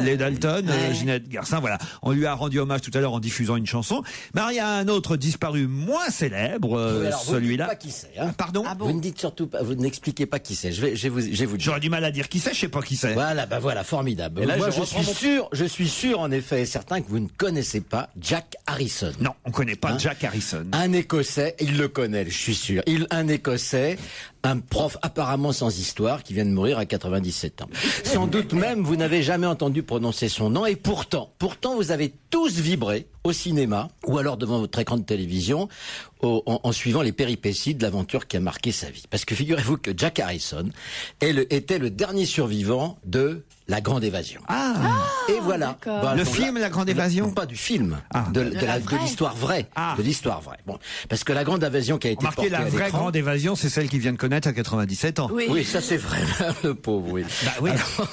Les Dalton. Ginette Garcin, voilà. On lui a rendu hommage tout à l'heure en diffusant une chanson. Mais il y a un autre disparu moins célèbre, celui-là. Pas qui c'est, hein. Pardon? Vous ne dites surtout pas, vous n'expliquez pas qui c'est. Je vais vous dire. J'aurais du mal à dire qui c'est, je sais pas qui c'est. Voilà, formidable. Et là, moi, je suis sûr, en effet et certain que vous ne connaissez pas Jack Harrison. Non, on connaît pas Jack Harrison. Un Écossais, il le connaît, je suis sûr. Un Écossais, un prof apparemment sans histoire qui vient de mourir à 97 ans. Sans doute même, vous n'avez jamais entendu prononcer son nom et pourtant, vous avez tous vibré au cinéma ou alors devant votre écran de télévision en suivant les péripéties de l'aventure qui a marqué sa vie. Parce que figurez-vous que Jack Harrison était le dernier survivant de La Grande Évasion. Et voilà. Le film La Grande Évasion? Pas du film, de l'histoire vraie. De l'histoire vraie. Bon, parce que La Grande Évasion qui a été portée à l'écran... La vraie Grande Évasion, c'est celle qu'il vient de connaître à 97 ans. Oui, ça c'est vrai, le pauvre, oui. Bah oui. Alors,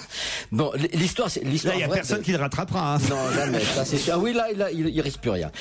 bon, l'histoire, c'est l'histoire. Là, il n'y a personne qui le rattrapera. Hein. Non, jamais. Ça c'est sûr. Ah oui, là, il risque plus rien.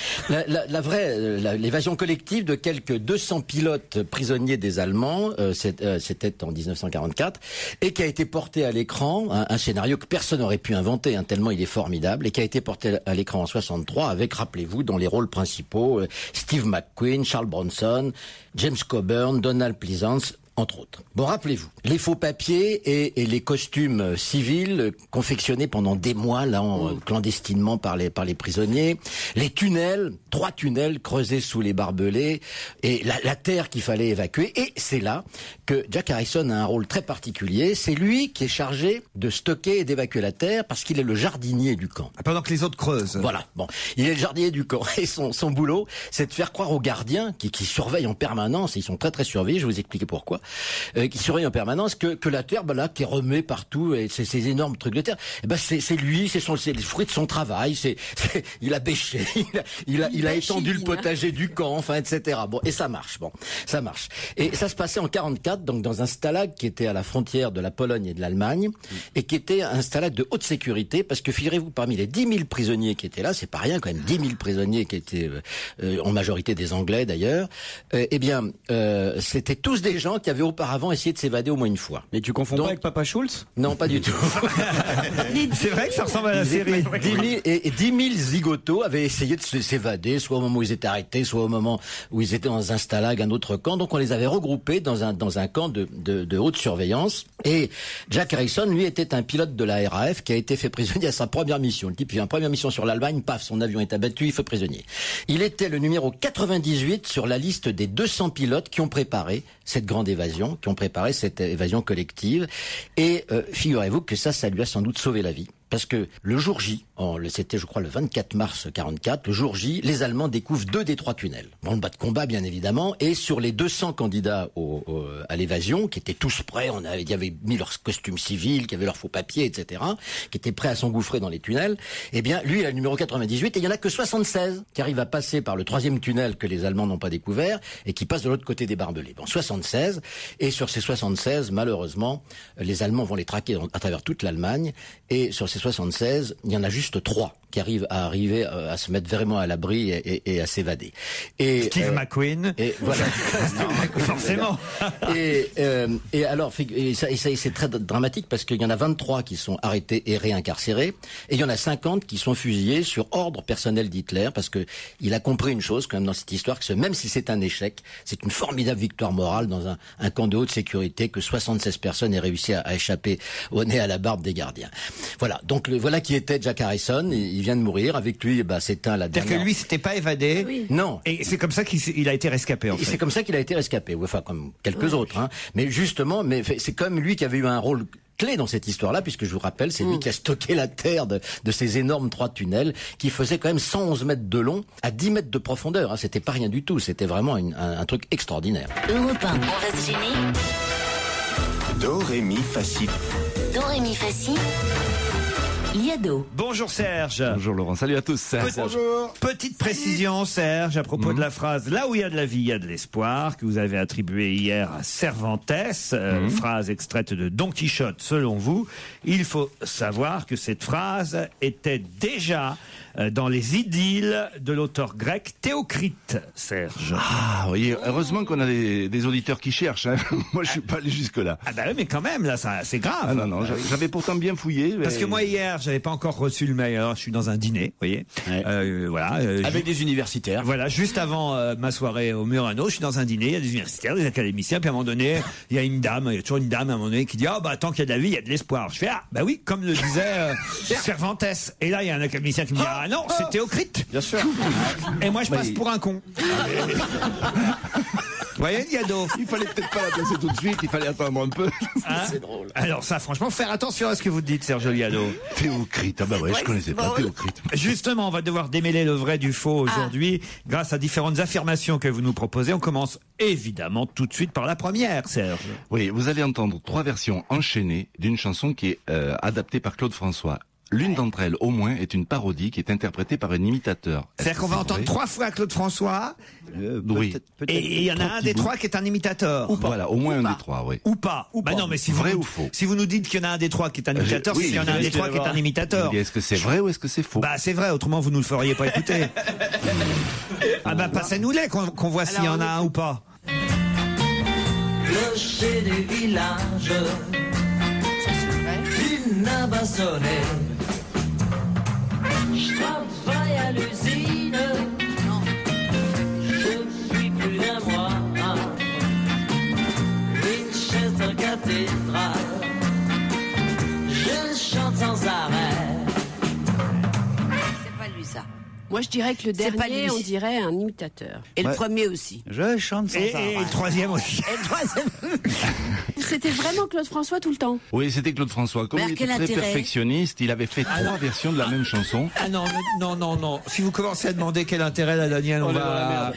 L'évasion collective de quelques 200 pilotes prisonniers des Allemands, c'était en 1944, et qui a été porté à l'écran, un scénario que personne n'aurait pu inventer, hein, tellement il est formidable, et qui a été porté à l'écran en 63 avec, rappelez-vous, dans les rôles principaux, Steve McQueen, Charles Bronson, James Coburn, Donald Pleasance, entre autres. Bon, rappelez-vous, les faux papiers et les costumes civils confectionnés pendant des mois, là, clandestinement par les prisonniers, les tunnels, 3 tunnels creusés sous les barbelés, et la terre qu'il fallait évacuer. Et c'est là que Jack Harrison a un rôle très particulier. C'est lui qui est chargé de stocker et d'évacuer la terre parce qu'il est le jardinier du camp. Pendant que les autres creusent. Voilà. Bon, il est le jardinier du camp. Et son boulot, c'est de faire croire aux gardiens qui surveillent en permanence, et ils sont très très surveillés, je vais vous expliquer pourquoi, qui surveillent en permanence que la terre, là, qui est remet partout, et ces énormes trucs de terre, c'est lui, c'est le fruit de son travail, il a bêché, il a étendu le potager du camp, enfin, etc. Bon, et ça marche, Et ça se passait en 44, donc dans un stalag qui était à la frontière de la Pologne et de l'Allemagne, et qui était un stalag de haute sécurité, parce que figurez-vous, parmi les 10 000 prisonniers qui étaient là, c'est pas rien quand même, 10 000 prisonniers qui étaient en majorité des Anglais d'ailleurs, c'était tous des gens qui avaient auparavant essayé de s'évader au moins une fois. Mais tu confonds pas avec Papa Schultz? Non, pas du tout. C'est vrai que ça ressemble à la série. 10 000 zigotos avaient essayé de s'évader, soit au moment où ils étaient arrêtés, soit au moment où ils étaient dans un stalag, un autre camp. Donc on les avait regroupés dans un camp de haute surveillance. Et Jack Harrison, lui, était un pilote de la RAF qui a été fait prisonnier à sa première mission. Le type fait une première mission sur l'Allemagne, paf, son avion est abattu, il fait prisonnier. Il était le numéro 98 sur la liste des 200 pilotes qui ont préparé cette grande évasion, qui ont préparé cette évasion collective. Et figurez-vous que ça lui a sans doute sauvé la vie. Parce que le jour J, c'était je crois le 24 mars 44, le jour J, les Allemands découvrent 2 des 3 tunnels. Branle bas de combat bien évidemment, et sur les 200 candidats à l'évasion, qui étaient tous prêts, il y avait mis leur costume civil, qui avaient leurs faux papiers, etc., qui étaient prêts à s'engouffrer dans les tunnels, eh bien lui il a le numéro 98, et il y en a que 76 qui arrivent à passer par le 3e tunnel que les Allemands n'ont pas découvert, et qui passent de l'autre côté des barbelés. Bon, 76, et sur ces 76, malheureusement, les Allemands vont les traquer à travers toute l'Allemagne, et sur ces 76, il y en a juste 3 qui arrivent à se mettre vraiment à l'abri et à s'évader. Et Steve McQueen. Et voilà. Non, forcément. Et alors, c'est très dramatique parce qu'il y en a 23 qui sont arrêtés et réincarcérés, et il y en a 50 qui sont fusillés sur ordre personnel d'Hitler, parce que il a compris une chose quand même dans cette histoire, que même si c'est un échec, c'est une formidable victoire morale dans un camp de haute sécurité, que 76 personnes aient réussi à échapper au nez à la barbe des gardiens. Voilà. Donc voilà qui était Jack Harrison. Il vient de mourir. Avec lui, s'éteint la dernière. C'est-à-dire que lui, s'était pas évadé. Oui. Non. Et c'est comme ça qu'il a été rescapé, en fait. C'est comme ça qu'il a été rescapé. Enfin, comme quelques autres, hein. Mais justement, c'est quand même lui qui avait eu un rôle clé dans cette histoire-là, puisque je vous rappelle, c'est lui qui a stocké la terre de ces énormes 3 tunnels qui faisaient quand même 111 mètres de long à 10 mètres de profondeur. Hein. C'était pas rien du tout. C'était vraiment un truc extraordinaire. Europe 1, on va se gêner. Do, ré, mi, fa, si. Do, ré, mi, fa, si. Liado. Bonjour Serge. Bonjour Laurent, salut à tous. Bonjour. Petite précision Serge à propos de la phrase « Là où il y a de la vie, il y a de l'espoir » que vous avez attribuée hier à Cervantes, phrase extraite de Don Quichotte selon vous. Il faut savoir que cette phrase était déjà dans les idylles de l'auteur grec Théocrite, Serge. Ah oui, heureusement qu'on a des auditeurs qui cherchent. Hein. Moi je suis pas allé jusque-là. Ah bah oui, mais quand même, là c'est grave. Ah non, j'avais pourtant bien fouillé. Parce que moi hier, j'avais pas encore reçu le mail. Alors je suis dans un dîner, vous voyez. Ouais. Voilà. Avec des universitaires. Voilà, juste avant ma soirée au Murano, je suis dans un dîner, il y a des universitaires, des académiciens, puis à un moment donné, il y a toujours une dame à un moment donné qui dit « Ah bah tant qu'il y a de la vie, il y a de l'espoir ». Je fais « Ah bah oui, comme le disait Cervantes ». Et là, il y a un académicien qui me dit « Ah non, c'est Théocrite ». Bien sûr. Et moi, je passe pour un con. Vous voyez, Liado? Il fallait peut-être pas la placer tout de suite, il fallait attendre un peu. Hein? C'est drôle. Alors ça, franchement, faire attention à ce que vous dites, Serge Liado. Théocrite, ah bah ouais, je connaissais pas Théocrite. Justement, on va devoir démêler le vrai du faux aujourd'hui, grâce à différentes affirmations que vous nous proposez. On commence évidemment tout de suite par la première, Serge. Oui, vous allez entendre 3 versions enchaînées d'une chanson qui est adaptée par Claude François. L'une d'entre elles, au moins, est une parodie qui est interprétée par un imitateur. C'est-à-dire qu'on va entendre 3 fois Claude François. Oui. Et il y en a un des 3 qui est un imitateur. Ou pas. Voilà, au moins un des 3, oui. Ou pas. Bah non, mais si vrai vous, ou faux. Si vous nous dites qu'il y en a un des 3 qui est un imitateur, c'est qu'il y en a un des 3 qui est un imitateur. Est-ce que c'est vrai ou est-ce que c'est faux? Bah c'est vrai, autrement vous nous le feriez pas écouter. Ah bah passez-nous-les qu'on voit s'il y en a un ou pas. Clocher du village, une n'a sonné. Je travaille à l'usine, je suis plus d'un mois. Winchester cathédrale, je chante sans arrêt. C'est pas lui ça. Moi, je dirais que le C'est pas dernier, lui. on dirait un imitateur. Et le premier aussi. Je chante sans arrêt. Et le troisième aussi. Et le troisième. C'était vraiment Claude François tout le temps. Oui, c'était Claude François. Comme Mais il était quel très intérêt perfectionniste, il avait fait 3 versions de la même chanson. Ah non, non. Si vous commencez à demander quel intérêt là, Daniel, on va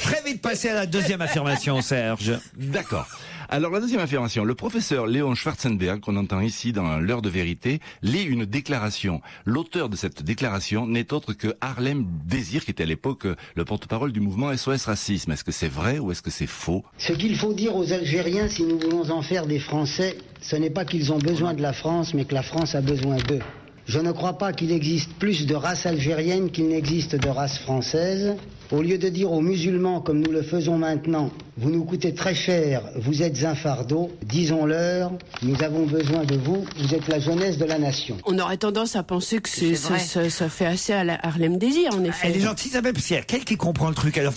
très vite passer à la deuxième affirmation, Serge. D'accord. Alors la deuxième affirmation, le professeur Léon Schwarzenberg, qu'on entend ici dans l'heure de vérité, lit une déclaration. L'auteur de cette déclaration n'est autre que Harlem Désir, qui était à l'époque le porte-parole du mouvement SOS Racisme. Est-ce que c'est vrai ou est-ce que c'est faux? Ce qu'il faut dire aux Algériens, si nous voulons en faire des Français, ce n'est pas qu'ils ont besoin de la France, mais que la France a besoin d'eux. Je ne crois pas qu'il existe plus de race algérienne qu'il n'existe de race française. Au lieu de dire aux musulmans, comme nous le faisons maintenant, vous nous coûtez très cher, vous êtes un fardeau, disons-leur, nous avons besoin de vous, vous êtes la jeunesse de la nation. On aurait tendance à penser que ça fait assez à Harlem Désir, en effet. Elle est gentille, Isabelle, parce qu'il y a quelqu'un qui comprend le truc. Alors,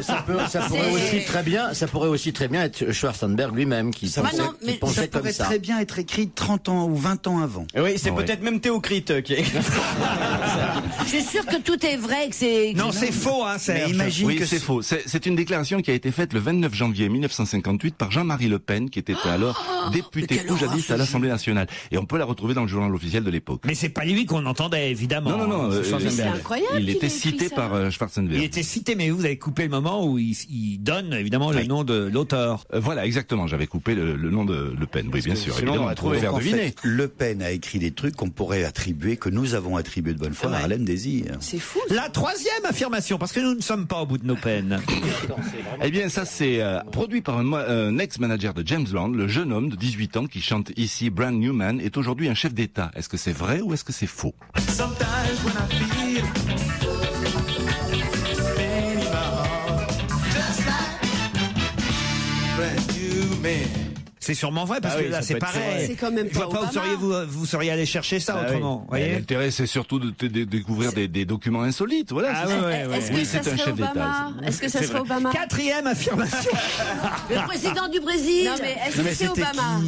ça pourrait aussi très bien être Schwarzenberg lui-même qui pensait ça comme pourrait ça. très bien être écrit 30 ans ou 20 ans avant. Oui, c'est peut-être même Théocrite qui est... Je suis sûr que tout est vrai, que c'est... Non, c'est faux. faux, hein, Serge. Mais imagine Oui, que c'est faux. C'est une déclaration qui a été faite le 29 janvier 1958 par Jean-Marie Le Pen, qui était alors député jadis à l'Assemblée nationale. Et on peut la retrouver dans le journal officiel de l'époque. Mais c'est pas lui qu'on entendait, évidemment. Non. C'est incroyable. Il était cité ça. par Schwarzenberg. Il était cité, mais vous avez coupé le moment où il donne évidemment le nom de l'auteur. Voilà, exactement. J'avais coupé le nom de Le Pen. Oui, bien sûr. Sinon, Évidemment, pour faire deviner. fait, Le Pen a écrit des trucs qu'on pourrait attribuer, que nous avons attribué de bonne foi à Harlem Désir. C'est fou. La troisième affirmation, parce que nous ne sommes pas au bout de nos peines. Eh bien, ça, c'est produit par un ex-manager de James Bond. Le jeune homme de 18 ans qui chante ici Brand New Man est aujourd'hui un chef d'État. Est-ce que c'est vrai ou est-ce que c'est faux? C'est sûrement vrai, parce que là, c'est pareil. C'est quand même Je vois pas où vous seriez allé chercher ça autrement. Voyez. L'intérêt, c'est surtout de découvrir des documents insolites. Voilà. Ah ouais. Est-ce que ça serait Obama? Est-ce que ça serait Obama? Quatrième affirmation. Le président du Brésil. Non, mais est-ce que c'est Obama?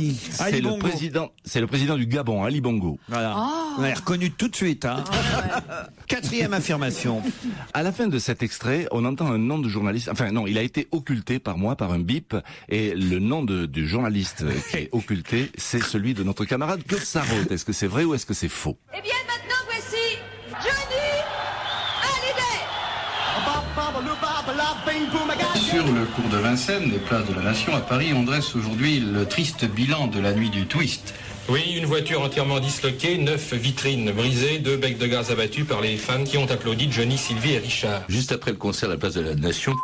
C'est le président du Gabon, Ali Bongo. Voilà. On l'a reconnu tout de suite. Hein. Quatrième affirmation. À la fin de cet extrait, on entend un nom de journaliste. Enfin, non, il a été occulté par moi, par un bip. Et le nom du journaliste qui est occulté, c'est celui de notre camarade Claude Sarraute. Est-ce que c'est vrai ou est-ce que c'est faux? Eh bien, maintenant, voici Johnny Hallyday. Sur le cours de Vincennes, des places de la Nation à Paris, on dresse aujourd'hui le triste bilan de la nuit du twist. Oui, une voiture entièrement disloquée, 9 vitrines brisées, 2 becs de gaz abattus par les fans qui ont applaudi Johnny, Sylvie et Richard. Juste après le concert à la place de la Nation,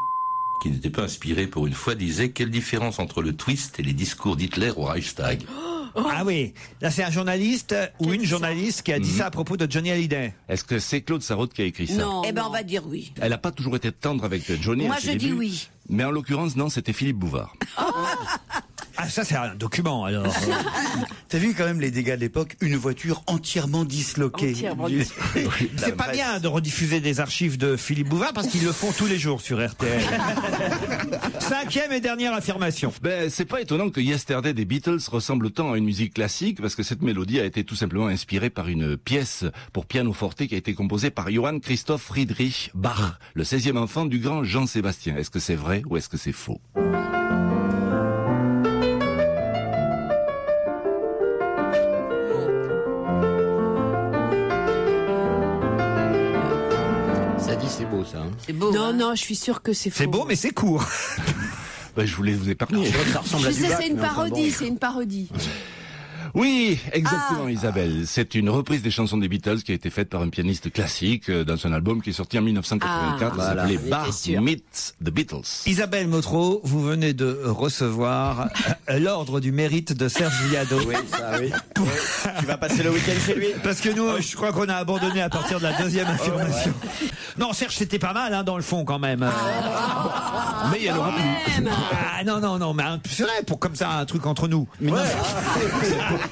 qui n'était pas inspiré pour une fois, disait quelle différence entre le twist et les discours d'Hitler au Reichstag. Ah oui, là c'est un journaliste ou une journaliste qui a dit ça à propos de Johnny Hallyday. Est-ce que c'est Claude Sarraute qui a écrit ça? Non. Eh ben on va dire oui. Elle n'a pas toujours été tendre avec Johnny. Moi je dis oui. Mais en l'occurrence, non, c'était Philippe Bouvard. Ah, ça, c'est un document, alors. T'as vu quand même les dégâts de l'époque? Une voiture entièrement disloquée. C'est pas bien de rediffuser des archives de Philippe Bouvard parce qu'ils le font tous les jours sur RTL. Cinquième et dernière affirmation. Ben, c'est pas étonnant que Yesterday des Beatles ressemble tant à une musique classique parce que cette mélodie a été tout simplement inspirée par une pièce pour piano forte qui a été composée par Johann Christoph Friedrich Bach, le 16e enfant du grand Jean-Sébastien. Est-ce que c'est vrai ou est-ce que c'est faux? C'est beau ça. Hein. C'est beau. Non, je suis sûr que c'est faux. C'est beau, mais c'est court. Ben, je voulais vous épargner. Ça ressemble à du bac, c'est une parodie, c'est une parodie. Oui, exactement, Isabelle. C'est une reprise des chansons des Beatles qui a été faite par un pianiste classique dans un album qui est sorti en 1984. Ça s'appelait Bach Meets the Beatles. Isabelle Motro, vous venez de recevoir l'ordre du mérite de Serge Viado. Oui, ça, oui. Tu vas passer le week-end chez lui? Parce que nous, je crois qu'on a abandonné à partir de la deuxième affirmation. Non, Serge, c'était pas mal, hein, dans le fond, quand même. Mais il y en aura plus. Ah, non, mais c'est vrai, pour comme ça, un truc entre nous. Mais non,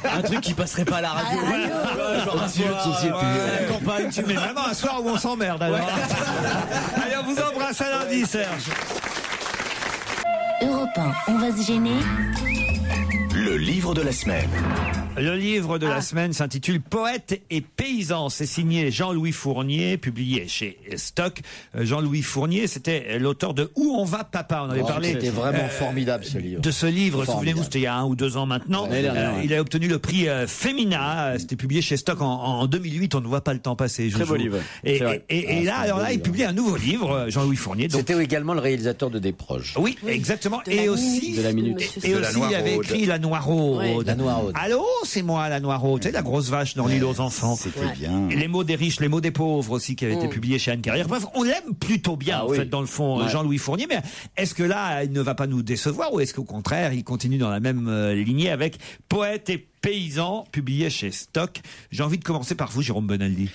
un truc qui passerait pas à la radio. Genre un soir, la campagne. Mais vraiment un soir où on s'emmerde, alors. Allez, on vous embrasse à lundi, Serge. Europe 1, on va se gêner. Le livre de la semaine. Le livre de la semaine s'intitule Poète et paysan. C'est signé Jean-Louis Fournier, publié chez Stock. Jean-Louis Fournier, c'était l'auteur de Où on va papa. On avait parlé. C'était vraiment formidable ce livre. De ce livre, souvenez-vous, c'était il y a 1 ou 2 ans maintenant. Il a obtenu le prix Femina. C'était publié chez Stock en 2008. On ne voit pas le temps passer. Très beau livre. Et là, il publie un nouveau livre, Jean-Louis Fournier. C'était également le réalisateur de Des Proches. Oui, exactement. Et aussi de la minute. Et aussi, il avait écrit La Noiraude. La Noiraude. Allô, c'est moi, La Noiraude. Tu sais, la grosse vache dans l'île aux enfants. C'était bien. Les mots des riches, les mots des pauvres aussi, qui avaient été publiés chez Anne Carrière. Bref, on l'aime plutôt bien, en fait, dans le fond, Jean-Louis Fournier. Mais est-ce que là, il ne va pas nous décevoir ou est-ce qu'au contraire, il continue dans la même lignée avec Poète et paysan, publié chez Stock. J'ai envie de commencer par vous, Jérôme Bonaldi.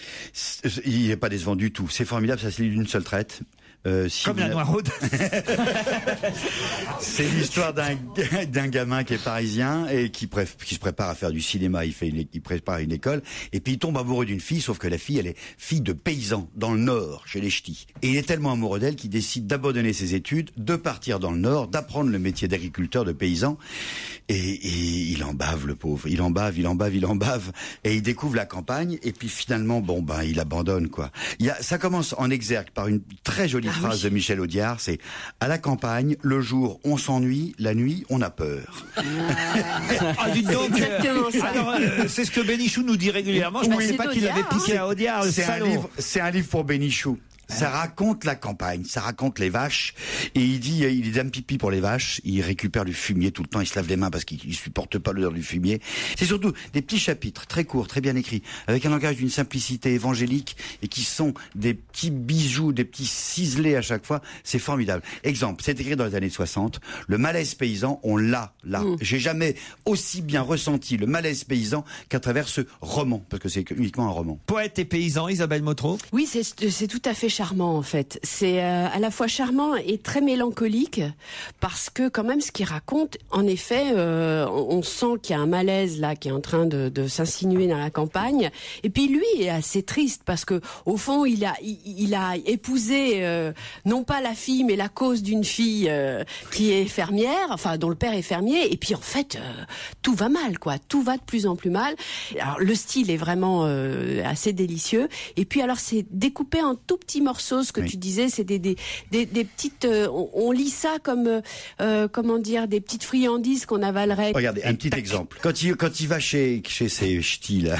Il n'est pas décevant du tout. C'est formidable, ça se lit d'une seule traite. Comme la Noiraude. C'est l'histoire d'un gamin qui est parisien et qui se prépare à faire du cinéma. Il prépare une école et puis il tombe amoureux d'une fille, sauf que la fille, elle est fille de paysan dans le Nord, chez les Ch'tis. Et il est tellement amoureux d'elle qu'il décide d'abandonner ses études, de partir dans le Nord, d'apprendre le métier d'agriculteur, de paysan. Et il en bave, le pauvre. Il en bave. Et il découvre la campagne. Et puis finalement, il abandonne, quoi. Ça commence en exergue par une très jolie phrase de Michel Audiard, c'est « À la campagne, le jour, on s'ennuie, la nuit, on a peur. » Dites donc, exactement ça. Alors, c'est ce que Bénichou nous dit régulièrement. Je ne pensais pas qu'il avait piqué à Audiard, le salaud. C'est un livre pour Bénichou. Ça raconte la campagne, ça raconte les vaches. Et il dit, il est dame pipi pour les vaches. Il récupère du fumier tout le temps. Il se lave les mains parce qu'il supporte pas l'odeur du fumier. C'est surtout des petits chapitres très courts, très bien écrits, avec un langage d'une simplicité évangélique et qui sont des petits bijoux, des petits ciselés à chaque fois. C'est formidable. Exemple, c'est écrit dans les années 60. Le malaise paysan, on l'a là. J'ai jamais aussi bien ressenti le malaise paysan qu'à travers ce roman, parce que c'est uniquement un roman. Poète et paysan, Isabelle Motro. Oui, c'est tout à fait charmant en fait. C'est à la fois charmant et très mélancolique parce que quand même ce qu'il raconte, en effet, on sent qu'il y a un malaise là qui est en train de s'insinuer dans la campagne. Et puis lui est assez triste parce que au fond il a épousé non pas la fille mais la cause d'une fille qui est fermière, enfin dont le père est fermier. Et puis en fait tout va mal quoi, tout va de plus en plus mal. Alors le style est vraiment assez délicieux. Et puis alors c'est découpé en tout petits morceaux, ce que tu disais, c'est des petites. On lit ça comme comment dire, des petites friandises qu'on avalerait. Regardez un petit exemple. Quand il va chez ces ch'tis là,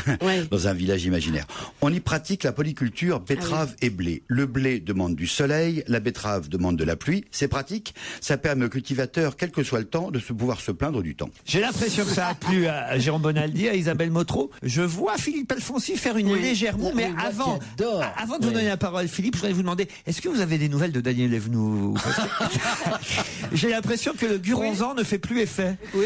dans un village imaginaire, on y pratique la polyculture betterave et blé. Le blé demande du soleil, la betterave demande de la pluie. C'est pratique. Ça permet aux cultivateurs, quel que soit le temps, de pouvoir se plaindre du temps. J'ai l'impression que ça a plu à Jérôme Bonaldi, à Isabelle Motro. Je vois Philippe Alfonsi faire une légère moue, mais avant de vous donner la parole, Philippe, je voudrais vous demander, est-ce que vous avez des nouvelles de Daniel Evenou? J'ai l'impression que le Guronzan ne fait plus effet. Oui,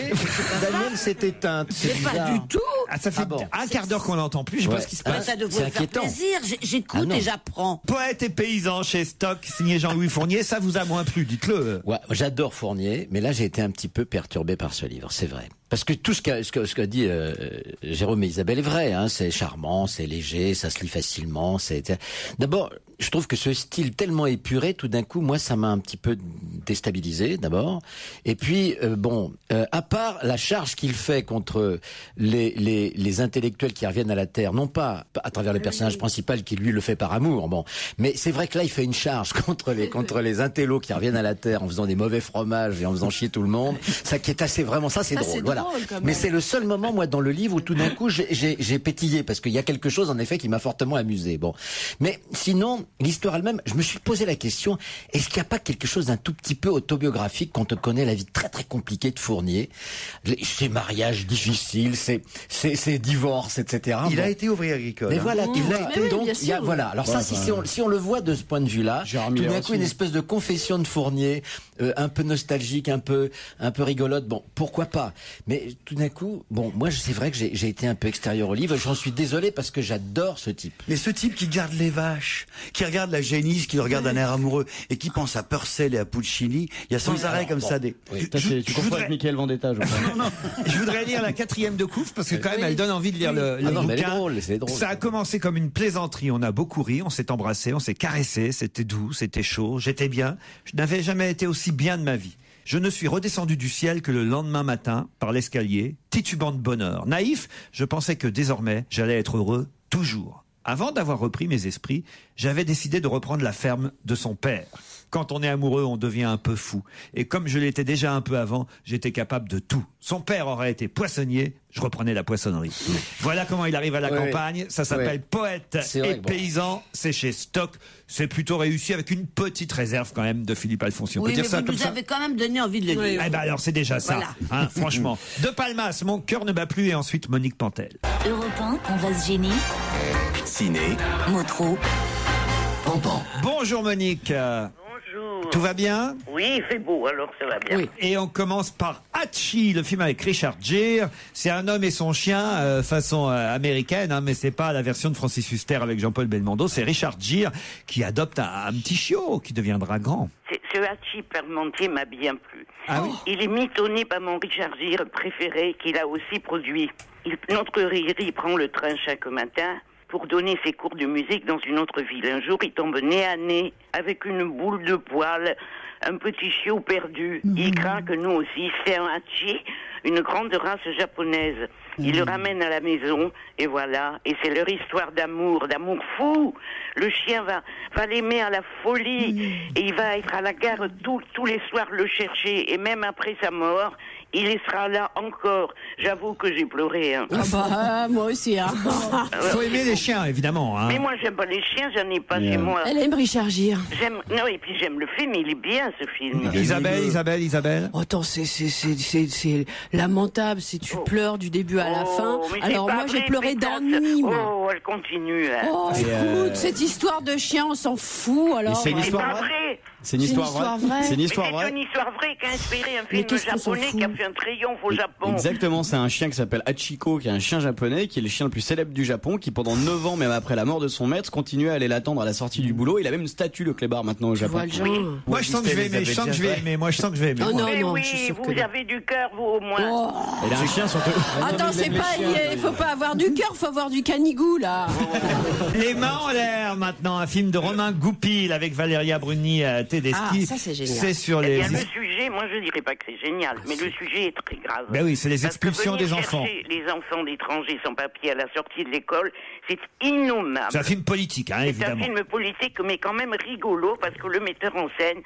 Daniel s'est éteinte. C'est pas du tout. Ça fait un quart d'heure qu'on l'entend plus. Je sais pas ce qui se passe. Ça devrait faire plaisir. J'écoute et j'apprends. Poète et paysan chez Stock, signé Jean-Louis Fournier. Ça vous a moins plu, dites-le. Ouais, j'adore Fournier, mais là j'ai été un petit peu perturbé par ce livre, c'est vrai. Parce que tout ce qu'a dit Jérôme et Isabelle est vrai, hein, c'est charmant, c'est léger, ça se lit facilement. D'abord, je trouve que ce style tellement épuré, tout d'un coup, moi, ça m'a un petit peu déstabilisé, d'abord. Et puis, à part la charge qu'il fait contre les intellectuels qui reviennent à la terre, non pas à travers le personnage principal qui lui le fait par amour, mais c'est vrai que là, il fait une charge contre les intellos qui reviennent à la terre en faisant des mauvais fromages et en faisant chier tout le monde. Ça qui est assez vraiment, ça c'est drôle. Voilà. Mais c'est le seul moment, moi, dans le livre où tout d'un coup j'ai pétillé parce qu'il y a quelque chose en effet qui m'a fortement amusé. Bon, mais sinon l'histoire elle-même, je me suis posé la question, est-ce qu'il n'y a pas quelque chose d'un tout petit peu autobiographique quand on connaît la vie très très compliquée de Fournier, ses mariages difficiles, ses divorces, etc. Il a été ouvrier agricole. Mais voilà, il l'a été. Donc voilà. Alors ça, si on le voit de ce point de vue-là, tout d'un coup une espèce de confession de Fournier, un peu nostalgique, un peu rigolote. Bon, pourquoi pas? Mais tout d'un coup, moi c'est vrai que j'ai été un peu extérieur au livre. J'en suis désolé parce que j'adore ce type. Mais ce type qui garde les vaches, qui regarde la génisse, qui le regarde d'un air amoureux et qui pense à Purcell et à Puccini, il y a sans arrêt comme ça des. Oui, tu confonds avec Michael Vendetta, je crois. Non. Je voudrais lire la 4e de Couve parce que quand même elle donne envie de lire le bouquin. C'est drôle. Ça a commencé comme une plaisanterie. On a beaucoup ri, on s'est embrassé, on s'est caressé. C'était doux, c'était chaud, j'étais bien. Je n'avais jamais été aussi bien de ma vie. Je ne suis redescendu du ciel que le lendemain matin, par l'escalier, titubant de bonheur. Naïf, je pensais que désormais, j'allais être heureux toujours. Avant d'avoir repris mes esprits, j'avais décidé de reprendre la ferme de son père. Quand on est amoureux, on devient un peu fou. Et comme je l'étais déjà un peu avant, j'étais capable de tout. Son père aurait été poissonnier, je reprenais la poissonnerie. Voilà comment il arrive à la campagne. Ça s'appelle Poète et paysan. C'est chez Stock. C'est plutôt réussi avec une petite réserve quand même de Philippe Alfonsi. On peut dire mais ça vous comme nous ça. avez quand même donné envie de le lire. Eh ben alors c'est déjà ça. Hein, franchement. De Palmas, Mon cœur ne bat plus et ensuite Monique Pantel. Europe 1, on va se gêner. Ciné. Motro. Pampan. Bonjour Monique. Bonjour. Tout va bien? Oui, il fait beau, alors ça va bien. Oui. Et on commence par Hachi, le film avec Richard Gere. C'est un homme et son chien, façon américaine, hein, mais c'est pas la version de Francis Huster avec Jean-Paul Belmondo. C'est Richard Gere qui adopte un petit chiot qui deviendra grand. Ce Hachi Parmentier m'a bien plu. Ah oui? Il est mitonné par mon Richard Gere préféré, qu'il a aussi produit. Notre Riri prend le train chaque matin pour donner ses cours de musique dans une autre ville. Un jour, il tombe nez à nez avec une boule de poil, un petit chiot perdu. Il craint que nous aussi, c'est un Hachi, une grande race japonaise. Il le ramène à la maison, et voilà. Et c'est leur histoire d'amour fou. Le chien va l'aimer à la folie, et il va être à la gare tous les soirs le chercher, et même après sa mort, il sera là encore. J'avoue que j'ai pleuré. Hein. Ah bah, moi aussi. Hein. Faut aimer les chiens, évidemment. Hein. Mais moi, j'aime pas les chiens, j'en ai pas chez moi. Elle aime Richard Gere. Non, et puis j'aime le film, il est bien ce film. Isabelle. Oh, attends, c'est lamentable, tu pleures du début à la fin. Alors moi, j'ai pleuré d'ennui. Oh, elle continue. Hein. Oh, écoute, cette histoire de chien, on s'en fout. Alors. C'est une histoire vraie. C'est une histoire vraie. C'est une histoire vraie. C'est une histoire vraie qui a inspiré un film japonais qui a fait un triomphe au Japon. Exactement, c'est un chien qui s'appelle Hachiko, qui est un chien japonais, qui est le chien le plus célèbre du Japon, qui pendant 9 ans, même après la mort de son maître, continue à aller l'attendre à la sortie du boulot. Il a même une statue, le clébard, maintenant au Japon. Moi, je sens que je vais aimer. Moi, je sens que je vais aimer. Oh non, oui, vous avez du cœur, vous, au moins. Oh. Elle a un chien surtout. Attends, c'est pas lié. Il faut pas avoir du cœur, faut avoir du canigou, là. Les mains en l'air, maintenant. Un film de Romain Goupil avec Valéria Bruni Tedeschi. Ah, ça, c'est génial. C'est sur les... le sujet, moi, je dirais pas que c'est génial, mais le sujet est très grave. Ben oui, c'est les expulsions des enfants. Les enfants d'étrangers sans papier à la sortie de l'école, c'est innommable. C'est un film politique, hein, évidemment. C'est un film politique, mais quand même rigolo, parce que le metteur en scène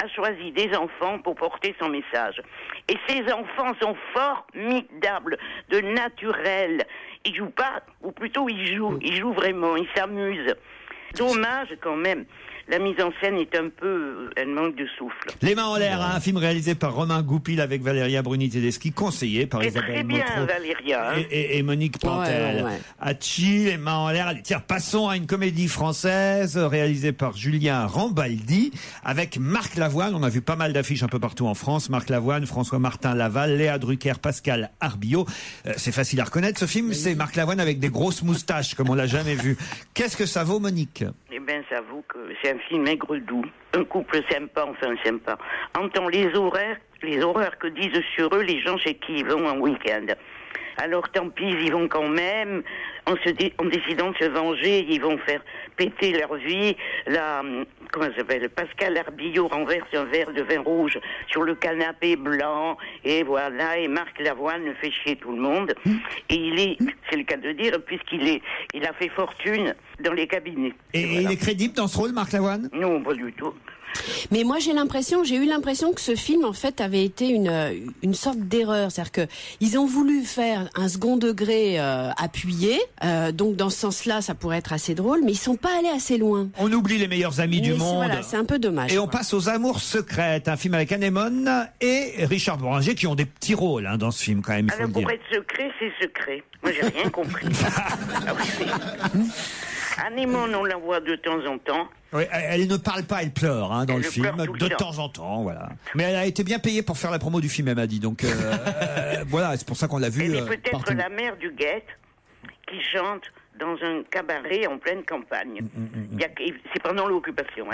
a choisi des enfants pour porter son message. Et ces enfants sont formidables, de naturels. Ils jouent pas, ou plutôt ils jouent vraiment, ils s'amusent. Dommage quand même. La mise en scène est elle manque de souffle. Les mains en l'air, un film réalisé par Romain Goupil avec Valéria Bruni Tedeschi, conseillé par Isabelle Motro. Très bien, Valéria. Hein. Et Monique Pantel. Hachi, les mains en l'air. Allez, tiens, passons à une comédie française réalisée par Julien Rambaldi avec Marc Lavoine. On a vu pas mal d'affiches un peu partout en France. Marc Lavoine, François-Martin Laval, Léa Drucker, Pascal Arbillot. C'est facile à reconnaître. Ce film, c'est Marc Lavoine avec des grosses moustaches, comme on l'a jamais vu. Qu'est-ce que ça vaut, Monique? Eh bien, j'avoue que c'est un film aigre-doux. Un couple sympa, entend les horreurs que disent sur eux les gens chez qui ils vont en week-end. Alors tant pis, ils y vont quand même, en décidant de se venger, ils vont faire péter leur vie. Pascal Arbillot renverse un verre de vin rouge sur le canapé blanc, et voilà, et Marc Lavoine fait chier tout le monde. Et c'est le cas de dire, il a fait fortune dans les cabinets. Et voilà. Il est crédible dans ce rôle, Marc Lavoine? Non, pas du tout. Mais moi j'ai eu l'impression que ce film en fait avait été une sorte d'erreur, c'est-à-dire que ils ont voulu faire un second degré appuyé, donc dans ce sens-là ça pourrait être assez drôle, mais ils sont pas allés assez loin. On oublie les meilleurs amis du monde. Voilà, c'est un peu dommage. Et on passe aux Amours secrètes, un film avec Anémone et Richard Boranger qui ont des petits rôles dans ce film quand même. Il faut le dire. Pour être secret, c'est secret. Moi j'ai rien compris. Anémone, on la voit de temps en temps. Oui, elle ne parle pas, elle pleure dans le film, de temps en temps, voilà. Mais elle a été bien payée pour faire la promo du film, elle m'a dit. Donc voilà, c'est pour ça qu'on l'a vu. Elle est peut-être la mère du Guette qui chante dans un cabaret en pleine campagne. C'est pendant l'occupation.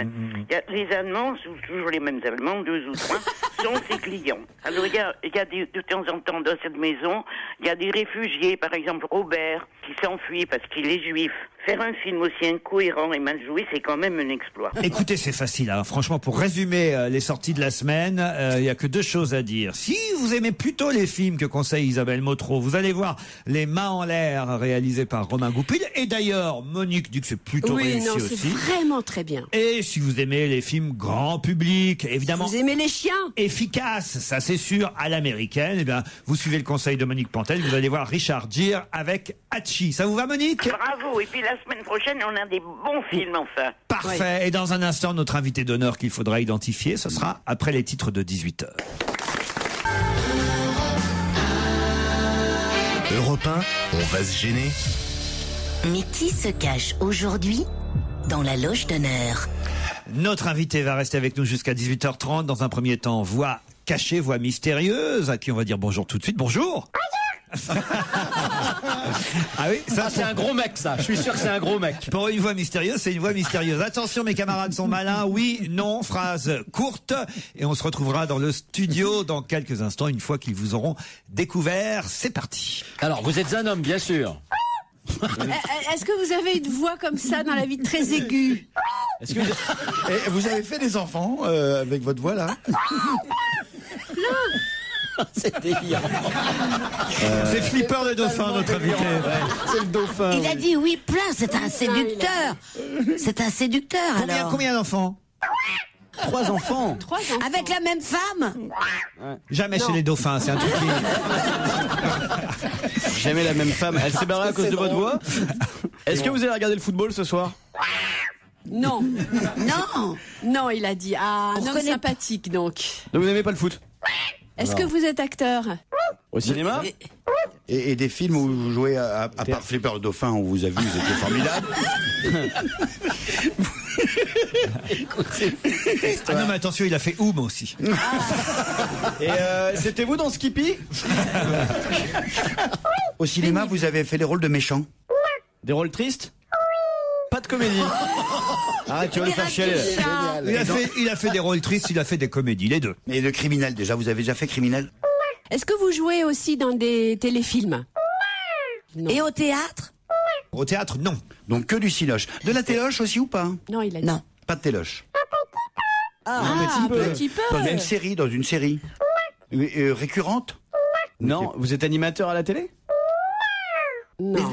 Les Allemands, toujours les mêmes Allemands, 2 ou 3, sont ses clients. Alors il y a de temps en temps dans cette maison, il y a des réfugiés, par exemple Robert, qui s'enfuit parce qu'il est juif. Faire un film aussi incohérent et mal joué, c'est quand même un exploit. Écoutez, c'est facile. Franchement, pour résumer les sorties de la semaine, il y a que 2 choses à dire. Si vous aimez plutôt les films que conseille Isabelle Motro, vous allez voir Les mains en l'air, réalisé par Romain Goupil. Et d'ailleurs, Monique dit que c'est plutôt réussi aussi. Oui, c'est vraiment très bien. Et si vous aimez les films grand public, évidemment. Si vous aimez les chiens. Efficaces, ça c'est sûr, à l'américaine, vous suivez le conseil de Monique Pantel, vous allez voir Richard Gere avec Hachi. Ça vous va, Monique? Bravo. Et puis la semaine prochaine, on a des bons films, enfin. Parfait. Oui. Et dans un instant, notre invité d'honneur qu'il faudra identifier, ce sera après les titres de 18h. Europe 1, on va se gêner. Mais qui se cache aujourd'hui dans la loge d'honneur? Notre invité va rester avec nous jusqu'à 18h30. Dans un premier temps, voix cachée, voix mystérieuse, à qui on va dire bonjour tout de suite. Bonjour. Ah oui, ça c'est un gros mec, ça. Je suis sûr que c'est un gros mec. Pour une voix mystérieuse, c'est une voix mystérieuse. Attention, mes camarades sont malins. Oui, non, phrase courte. Et on se retrouvera dans le studio dans quelques instants, une fois qu'ils vous auront découvert. C'est parti. Alors, vous êtes un homme, bien sûr. Est-ce que vous avez une voix comme ça dans la vie très aiguë? Est-ce que vous avez fait des enfants avec votre voix là? C'est délirant. C'est Flipper le dauphin, notre invité. C'est le dauphin. Il a dit oui plein, c'est un séducteur. C'est un séducteur alors. Combien d'enfants? 3 enfants. Avec la même femme? Jamais chez les dauphins, c'est un truc qui... Jamais la même femme. Elle s'est barrée à cause de votre voix. Est-ce que vous allez regarder le football ce soir? Non. Non. Non, il a dit. Ah, un homme sympathique donc. Donc vous n'aimez pas le foot? Est-ce que vous êtes acteur? Au cinéma? Et des films où vous jouez, à part Flipper le dauphin, on vous a vu, vous étiez formidable. Ah non, mais attention, il a fait Oum aussi. Et c'était vous dans Skippy? Au cinéma, vous avez fait les rôles de méchants. Des rôles tristes? Pas de comédie. Arrête, tu vas le faire chialer. Il a fait des rôles tristes, il a fait des comédies, les deux. Mais le criminel, déjà, vous avez déjà fait criminel? Est-ce que vous jouez aussi dans des téléfilms? Non. Et au théâtre? Au théâtre, non. Donc que du cinoche. De la téloche aussi ou pas? Non, il a dit. Non. Pas de téloche. Un petit peu. Dans une série. Récurrente? Non, vous êtes animateur à la télé? Non.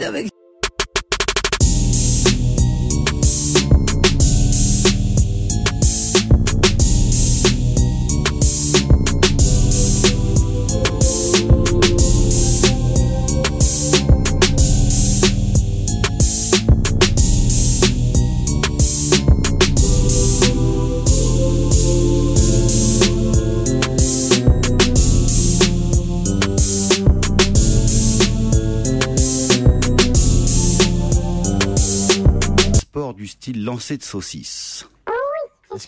Du style lancer de saucisse. Est-ce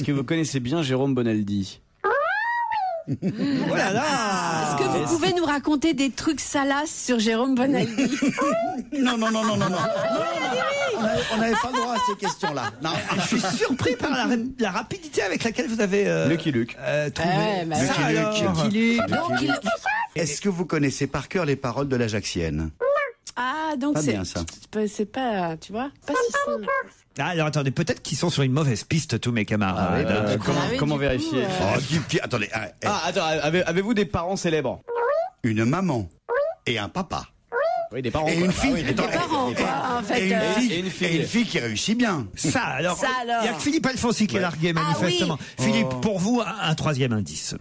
que vous connaissez bien Jérôme Bonaldi? Oh là là! Est-ce que vous pouvez nous raconter des trucs salaces sur Jérôme Bonaldi? Non. On n'avait pas le droit à ces questions-là. Non. Je suis surpris par la rapidité avec laquelle vous avez Lucky Luke. trouvé. Lucky Luke. Est-ce que vous connaissez par cœur les paroles de l'Ajaxienne? Ah, donc c'est bien ça. C'est pas, tu vois, pas si simple. Ah, alors attendez, peut-être qu'ils sont sur une mauvaise piste, tous mes camarades. Comment vérifier? Attendez. Attends, avez-vous des parents célèbres? Une maman et un papa. Oui, des parents. Et une fille. Des parents, quoi, en fait. Et une fille qui réussit bien. Ça, alors. Il y a que Philippe Alfonsi qui est largué, manifestement. Oui. Philippe, pour vous, un troisième indice.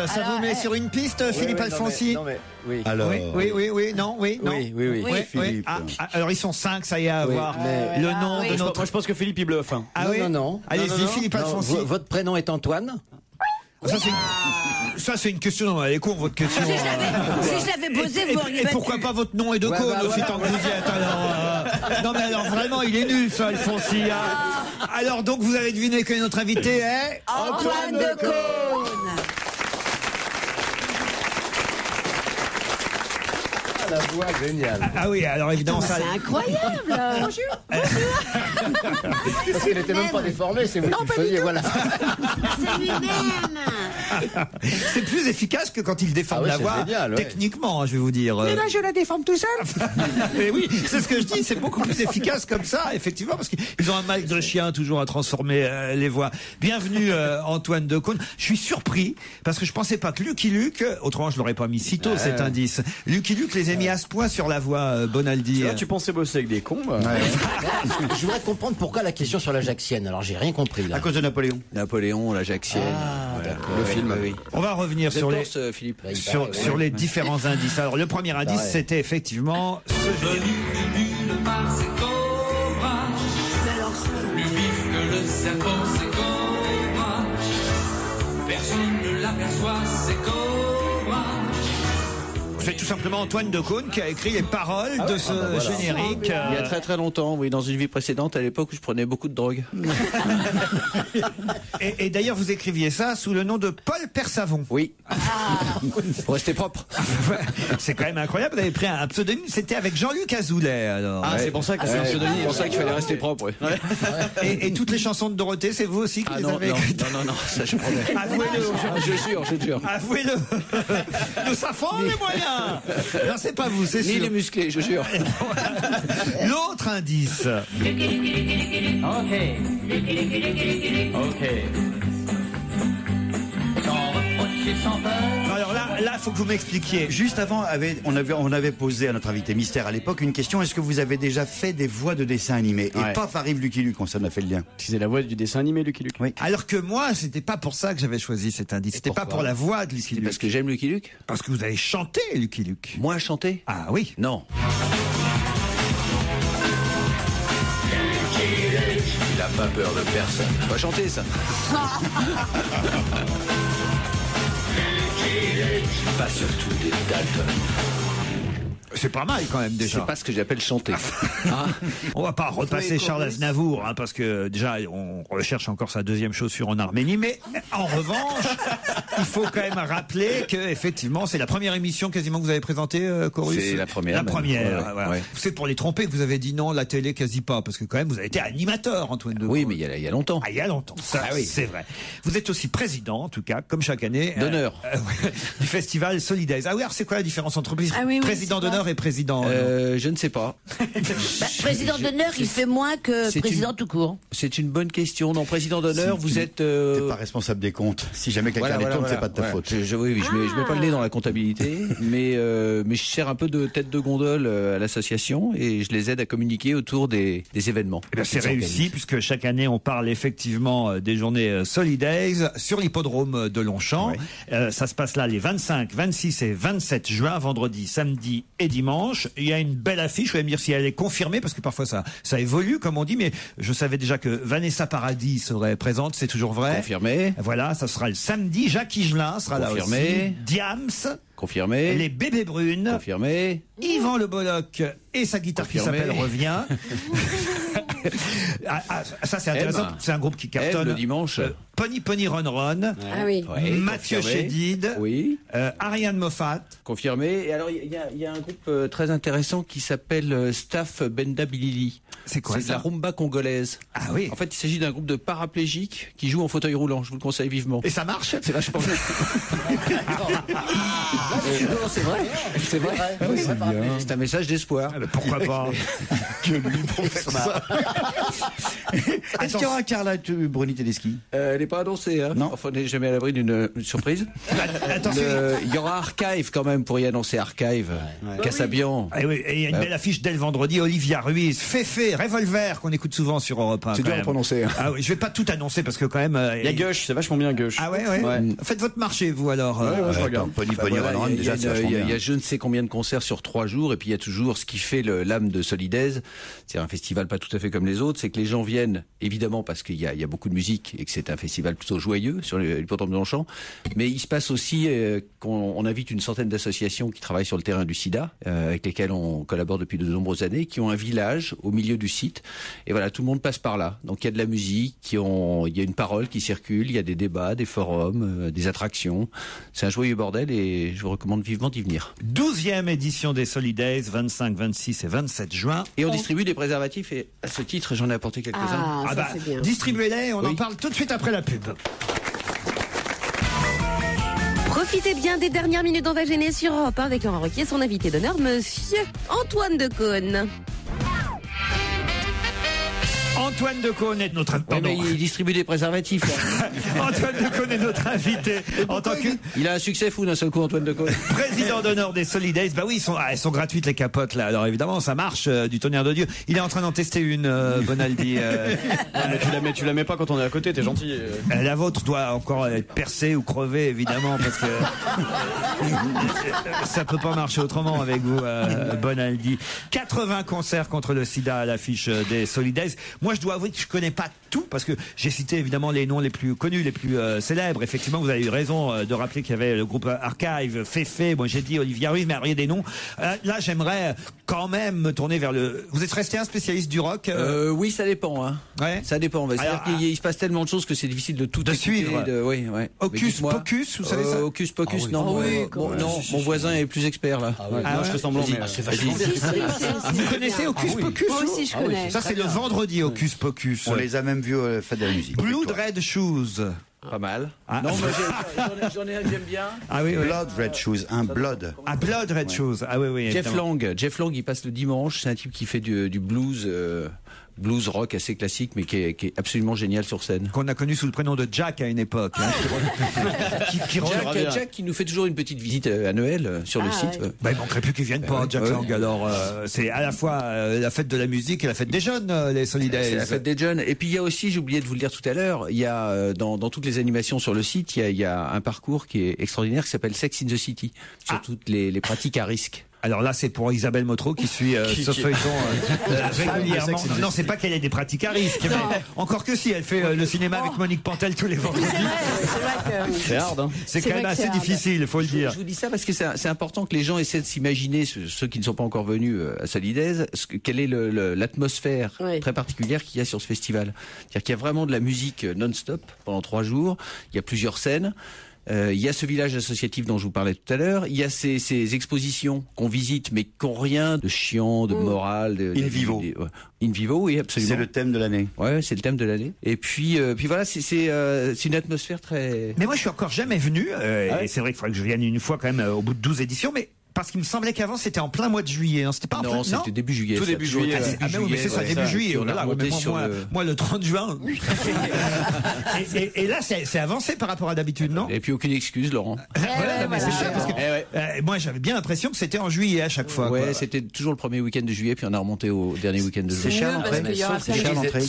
Ça vous met sur une piste, Philippe Alfonsi? Oui. Alors, oui, non. Oui. Philippe. Alors ils sont 5, ça y est, à avoir le nom de notre... Moi je pense que Philippe il bluffe. Hein. Ah oui? Non. Allez-y, Philippe Alfonsi. Votre prénom est Antoine? Ça c'est une question, non, elle est courte votre question. Si je l'avais posé, vous auriez Et pourquoi pas votre nom et de cause aussi, tant que vous y êtes. Non mais alors vraiment, il est nul ça, Alfonsi. Alors donc vous avez deviné que notre invité est... Antoine Decaune. La voix géniale. Ah oui, alors évidemment ça... C'est incroyable. Bonjour. Parce qu'il n'était même pas déformé, c'est vous qui le faisiez, voilà. C'est lui-même. C'est plus efficace que quand ils déforment la voix, génial, techniquement, je vais vous dire. Mais là, je la déforme tout seul. Mais oui, c'est ce que je dis, c'est beaucoup plus efficace comme ça, effectivement, parce qu'ils ont un mal de chien toujours à transformer les voix. Bienvenue Antoine Decaune. Je suis surpris, parce que je pensais pas que Lucky Luke, autrement je l'aurais pas mis si tôt cet indice, Lucky Luke les a mis à ce point sur la voix, Bonaldi. Tu pensais bosser avec des cons Je voudrais comprendre pourquoi la question sur l'Ajaxienne, alors j'ai rien compris là. À cause de Napoléon. Napoléon, l'Ajaxienne, le film. Oui. On va revenir sur les, Philippe. sur les différents indices. Alors le premier indice, c'était effectivement ce Une part c'est cobra, plus vif que le serpent c'est cobra, personne ne l'aperçoit c'est cobra. C'est tout simplement Antoine Decaune qui a écrit les paroles de ce générique. Il y a très très longtemps, oui, dans une vie précédente, à l'époque où je prenais beaucoup de drogue. Et d'ailleurs, vous écriviez ça sous le nom de Paul Persavon. Oui. Pour rester propre. C'est quand même incroyable. Vous avez pris un pseudonyme. C'était avec Jean-Luc Azoulay. Alors. C'est pour ça que c'est un pseudonyme. C'est pour ça qu'il fallait rester propre. Ouais. Et toutes les chansons de Dorothée, c'est vous aussi qui les avez écrites? Non, ça je promets. Avouez-le. Je jure. Avouez-le. Nous savons les moyens. Non, c'est pas vous, c'est sûr. Ni les musclés, je jure. L'autre indice. Ok. Sans reprocher, sans peur. Alors là, faut que vous m'expliquiez. Juste avant, on avait posé à notre invité mystère à l'époque une question. Est-ce que vous avez déjà fait des voix de dessins animés? Et paf, arrive Lucky Luke, ça m'a fait le lien. C'est la voix du dessin animé Lucky Luke. Oui. Alors que moi, c'était pas pour ça que j'avais choisi cet indice. C'était pas pour la voix de Lucky Luke. Parce que j'aime Lucky Luke? Parce que vous avez chanté Lucky Luke. Moi, chanter? Ah oui. Non. Il a pas peur de personne. On va chanter ça. Pas surtout des Dalton. C'est pas mal quand même déjà. C'est pas ce que j'appelle chanter. On va pas repasser Charles Aznavour, parce que déjà on recherche encore sa deuxième chaussure en Arménie, mais en revanche, il faut quand même rappeler que effectivement c'est la première émission quasiment que vous avez présentée, Chorus. C'est la première. La première. Ouais. Voilà. C'est pour les tromper que vous avez dit non, la télé quasi pas, parce que quand même vous avez été animateur, Antoine Decaune. Oui, mais il y a longtemps. Ah, il y a longtemps. Ça, oui, c'est vrai. Vous êtes aussi président, en tout cas, comme chaque année, d'honneur du festival Solidays. Ah oui, alors c'est quoi la différence entre président d'honneur et président je ne sais pas. Président d'honneur, il fait moins que président tout court. C'est une bonne question. Non, président d'honneur, vous êtes... T'es pas responsable des comptes. Si jamais quelqu'un détourne, c'est pas de ta faute. Je mets pas le nez dans la comptabilité, mais je sers un peu de tête de gondole à l'association et je les aide à communiquer autour des événements. C'est réussi, puisque chaque année, on parle effectivement des journées Solidays sur l'hippodrome de Longchamp. Oui. Ça se passe là les 25, 26 et 27 juin, vendredi, samedi et dimanche. Il y a une belle affiche, vous allez me dire si elle est confirmée, parce que parfois ça évolue, comme on dit, mais je savais déjà que Vanessa Paradis serait présente, c'est toujours vrai. Confirmé. Voilà, ça sera le samedi, Jacques Higelin sera confirmé. Là aussi. Diams. Confirmé. Les Bébés Brunes. Confirmé. Yvan Le Bolloc et sa guitare confirmé. Qui s'appelle Revient. Ça c'est intéressant, c'est un groupe qui cartonne. Le dimanche. Pony Ron Ron. Ah oui. Mathieu Chédid. Oui. Ariane Moffat. Confirmé. Et alors il y a un groupe très intéressant qui s'appelle Staff Benda Bilili. C'est quoi ça? C'est de la rumba congolaise. Ah oui. En fait, il s'agit d'un groupe de paraplégiques qui jouent en fauteuil roulant. Je vous le conseille vivement. Et ça marche? C'est vachement bien. Non, c'est vrai. C'est vrai. C'est un message d'espoir. Pourquoi pas? Que lui pour faire ça. Est-ce qu'il y aura Carla Bruni Tedeschi? Elle n'est pas annoncée. Hein. Non. Enfin, on n'est jamais à l'abri d'une surprise. Il y aura Archive quand même pour y annoncer Archive. Cassabian. Et oui, et il y a une belle affiche dès le vendredi. Olivia Ruiz, Féfé, Revolver qu'on écoute souvent sur Europe 1. C'est dur à prononcer. Hein. Ah oui, je vais pas tout annoncer parce que quand même. Il y a Gush, c'est vachement bien Gush. Ah ouais. Faites votre marché vous alors. Je regarde. Pony Ron, déjà c'est vachement bien. Il y a je ne sais combien de concerts sur 3 jours et puis il y a toujours ce qui fait l'âme de Solidays. C'est un festival pas tout à fait comme les autres, c'est que les gens viennent évidemment parce qu'il y a beaucoup de musique et que c'est un festival plutôt joyeux sur l'hippodrome de Longchamp, mais il se passe aussi qu'on invite une centaine d'associations qui travaillent sur le terrain du sida, avec lesquelles on collabore depuis de nombreuses années, qui ont un village au milieu du site et voilà, tout le monde passe par là. Donc il y a de la musique, il y a une parole qui circule, il y a des débats, des forums, des attractions. C'est un joyeux bordel et je vous recommande vivement d'y venir. 12e édition des Solidays, 25, 26 et 27 juin. Et on distribue des préservatifs et à ce titre, j'en ai apporté quelques-uns. Distribuez-les, on en parle tout de suite après la pub. Profitez bien des dernières minutes d'On va gêner sur Europe 1 avec Laurent Ruquier, son invité d'honneur, monsieur Antoine Decaune. Antoine Decaune est notre... Oui, mais il distribue des préservatifs. Antoine Decaune est notre invité. En tant que... Il a un succès fou d'un seul coup, Antoine Decaune. Président d'honneur des Solidays. Bah oui, elles sont gratuites les capotes là. Alors évidemment, ça marche du tonnerre de Dieu. Il est en train d'en tester une, Bonaldi. Mais tu la mets pas quand on est à côté, t'es gentil. La vôtre doit encore être percée ou crevée, évidemment, parce que ça peut pas marcher autrement avec vous, Bonaldi. 80 concerts contre le sida à l'affiche des Solidays. Moi, je dois avouer que je connais pas tout, parce que j'ai cité évidemment les noms les plus connus, les plus célèbres. Effectivement, vous avez eu raison de rappeler qu'il y avait le groupe Archive, Féfé, moi j'ai dit Olivia Ruiz, mais il y a des noms. Là, j'aimerais quand même me tourner vers le... Vous êtes resté un spécialiste du rock Oui, ça dépend. Hein. Ouais. Ça dépend. C'est-à-dire qu'il se passe tellement de choses que c'est difficile de tout suivre. Oui, ouais. Hocus Pocus, vous savez ça Hocus Pocus, oui. non. Non, mon voisin est plus expert là. Non, je fais semblant, mais c'est vachement bien. Vous connaissez Hocus Pocus? Moi aussi, je connais. Ça, c'est le vendredi, Hocus Pocus. On les a même vus au Fête de la musique. Blood Red Shoes. Pas mal. Ah. Non, moi j'en ai un que j'aime bien. Ah oui, Blood Red Shoes, un Blood. Ah, Blood Red Shoes. Ah oui. Jeff Lang, il passe le dimanche. C'est un type qui fait du blues. Blues rock assez classique, mais qui est absolument génial sur scène. Qu'on a connu sous le prénom de Jack à une époque. Jack qui nous fait toujours une petite visite annuelle sur le site. Bah, il manquerait plus qu'il vienne pas, Jack Lang. Alors, c'est à la fois la fête de la musique et la fête des jeunes, les Solidays. C'est la fête des jeunes. Et puis il y a aussi, j'ai oublié de vous le dire tout à l'heure, il y a dans toutes les animations sur le site, il y a un parcours qui est extraordinaire qui s'appelle Sex in the City, sur toutes les pratiques à risque. Alors là, c'est pour Isabelle Motro qui suit ce feuilleton régulièrement. Non, c'est pas qu'elle ait des pratiques à risque. Mais encore que si, elle fait le cinéma avec Monique Pantel tous les vendredis. C'est hard, hein. C'est quand même assez difficile, il faut le dire. Je vous dis ça parce que c'est important que les gens essaient de s'imaginer, ceux qui ne sont pas encore venus à Solidays, quelle est l'atmosphère très particulière qu'il y a sur ce festival. C'est-à-dire qu'il y a vraiment de la musique non-stop pendant 3 jours. Il y a plusieurs scènes. Il y a ce village associatif dont je vous parlais tout à l'heure. Il y a ces expositions qu'on visite, mais qui n'ont rien de chiant, de moral. In vivo. In vivo, oui, absolument. C'est le thème de l'année. Ouais, c'est le thème de l'année. Et puis voilà, c'est une atmosphère très... Mais moi, je suis encore jamais venu. Et c'est vrai qu'il faudrait que je vienne une fois quand même au bout de 12 éditions, mais... Parce qu'il me semblait qu'avant c'était en plein mois de juillet. C'était pas non, c'était début juillet. Tout début juillet. Mais c'est ça, début juillet. Moi, le 30 juin. et là, c'est avancé par rapport à d'habitude, non? Et puis aucune excuse, Laurent. Mais c'est ça, parce que moi, j'avais bien l'impression que c'était en juillet à chaque fois. Ouais, c'était toujours le premier week-end de juillet, puis on a remonté au dernier week-end de juillet. C'est cher l'entrée.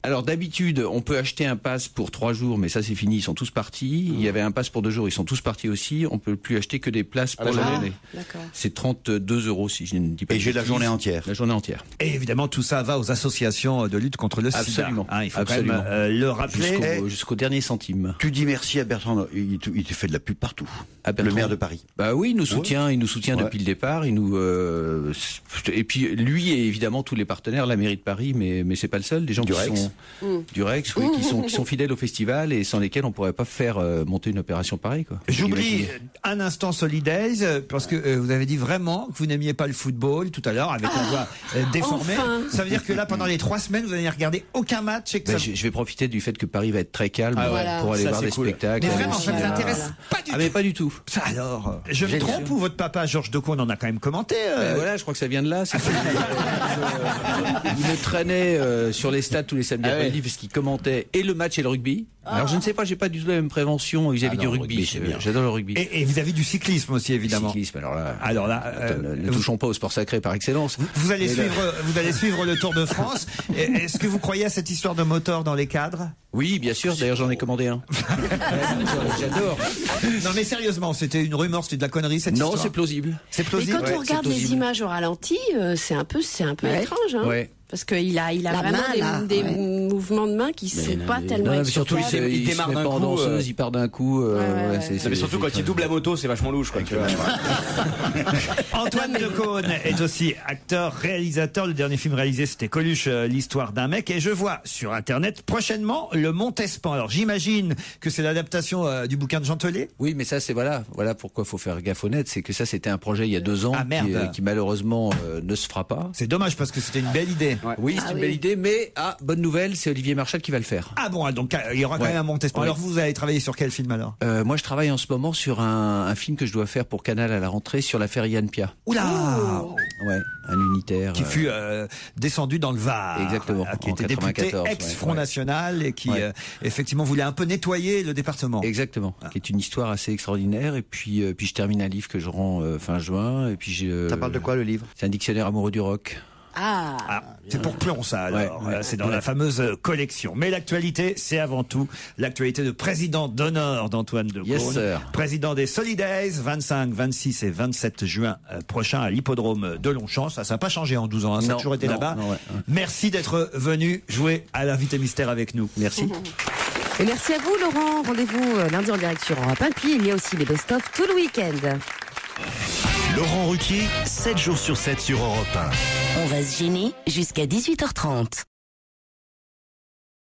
Alors d'habitude, on peut acheter un pass pour 3 jours, mais ça c'est fini, ils sont tous partis. Il y avait un pass pour 2 jours, ils sont tous partis aussi. On peut plus acheter que des places pour la journée. C'est 32 € si je ne dis pas. Et j'ai la journée entière. La journée entière. Et évidemment, tout ça va aux associations de lutte contre le sida. Absolument. Il faut quand même le rappeler. Jusqu'au dernier centime. Tu dis merci à Bertrand. Il te fait de la pub partout. Le maire de Paris. Bah oui, il nous soutient depuis le départ. Et puis lui et évidemment tous les partenaires, la mairie de Paris, mais c'est pas le seul. Des gens du Rex, qui sont fidèles au festival et sans lesquels on pourrait pas faire monter une opération pareille. J'oublie un instant Solidays parce que vous avez dit vraiment que vous n'aimiez pas le football tout à l'heure avec la voix déformée. Enfin. Ça veut dire que là, pendant les 3 semaines, vous n'allez regarder aucun match. Et que je vais profiter du fait que Paris va être très calme pour aller voir des spectacles. Mais vraiment, ça ne vous intéresse pas du tout. Mais pas du tout. Ça alors, je me trompe ou votre papa Georges Decaune en a quand même commenté Voilà, je crois que ça vient de là. Il me traînait sur les stades tous les samedis après-midi parce qu'il commentait et le match et le rugby. Alors je ne sais pas, j'ai pas du tout la même prévention vis-à-vis du rugby. J'adore le rugby. Et vis-à-vis du cyclisme aussi, évidemment. Le cyclisme, alors là, ne touchons pas au sport sacré par excellence. Vous allez suivre le Tour de France. Est-ce que vous croyez à cette histoire de moteur dans les cadres? Oui, bien sûr. D'ailleurs, j'en ai commandé un. J'adore. Non, mais sérieusement, c'était une rumeur, c'était de la connerie cette histoire. Non, c'est plausible. C'est plausible. Et quand on regarde les images au ralenti, c'est un peu étrange. Hein. Ouais. Parce qu'il a vraiment des mouvements de main qui ne sont pas tellement explicables. Surtout, il démarre d'un coup. Danseuse, il part d'un coup. Mais surtout quand il double la moto, c'est vachement louche. Antoine Decaune est aussi acteur, réalisateur. Le dernier film réalisé, c'était Coluche, l'histoire d'un mec. Et je vois sur Internet prochainement Le Montespan. Alors j'imagine que c'est l'adaptation du bouquin de Jean Telet. Oui, mais ça, c'est voilà pourquoi il faut faire gaffe honnête. C'est que ça, c'était un projet il y a 2 ans qui malheureusement ne se fera pas. C'est dommage parce que c'était une belle idée. Oui, c'est une belle idée, mais bonne nouvelle, c'est Olivier Marchal qui va le faire. Ah bon, donc il y aura quand même un Montespan. Alors vous allez travailler sur quel film alors? Moi je travaille en ce moment sur un film que je dois faire pour Canal à la rentrée sur l'affaire Yann Pia. Oula! Ouais, un unitaire. Qui fut descendu dans le Var. Exactement. Qui était député ex-Front National et qui effectivement voulait un peu nettoyer le département. Exactement. Qui est une histoire assez extraordinaire. Et puis je termine un livre que je rends fin juin. Et puis ça parle de quoi le livre? C'est un dictionnaire amoureux du rock. C'est pour Plon ça alors. C'est dans la fameuse collection. Mais l'actualité, c'est avant tout l'actualité de président d'honneur d'Antoine de Caunes. Yes, sir. Président des Solidays, 25, 26 et 27 juin prochain à l'hippodrome de Longchamp. Ça n'a pas changé en 12 ans, ça a toujours été là-bas. Merci d'être venu jouer à l'invité mystère avec nous. Merci. Et merci à vous Laurent. Rendez-vous lundi en direct sur Europe 1. Puis il y a aussi les best-of tout le week-end. Laurent Ruquier, 7 jours sur 7 sur Europe 1. On va se gêner jusqu'à 18h30.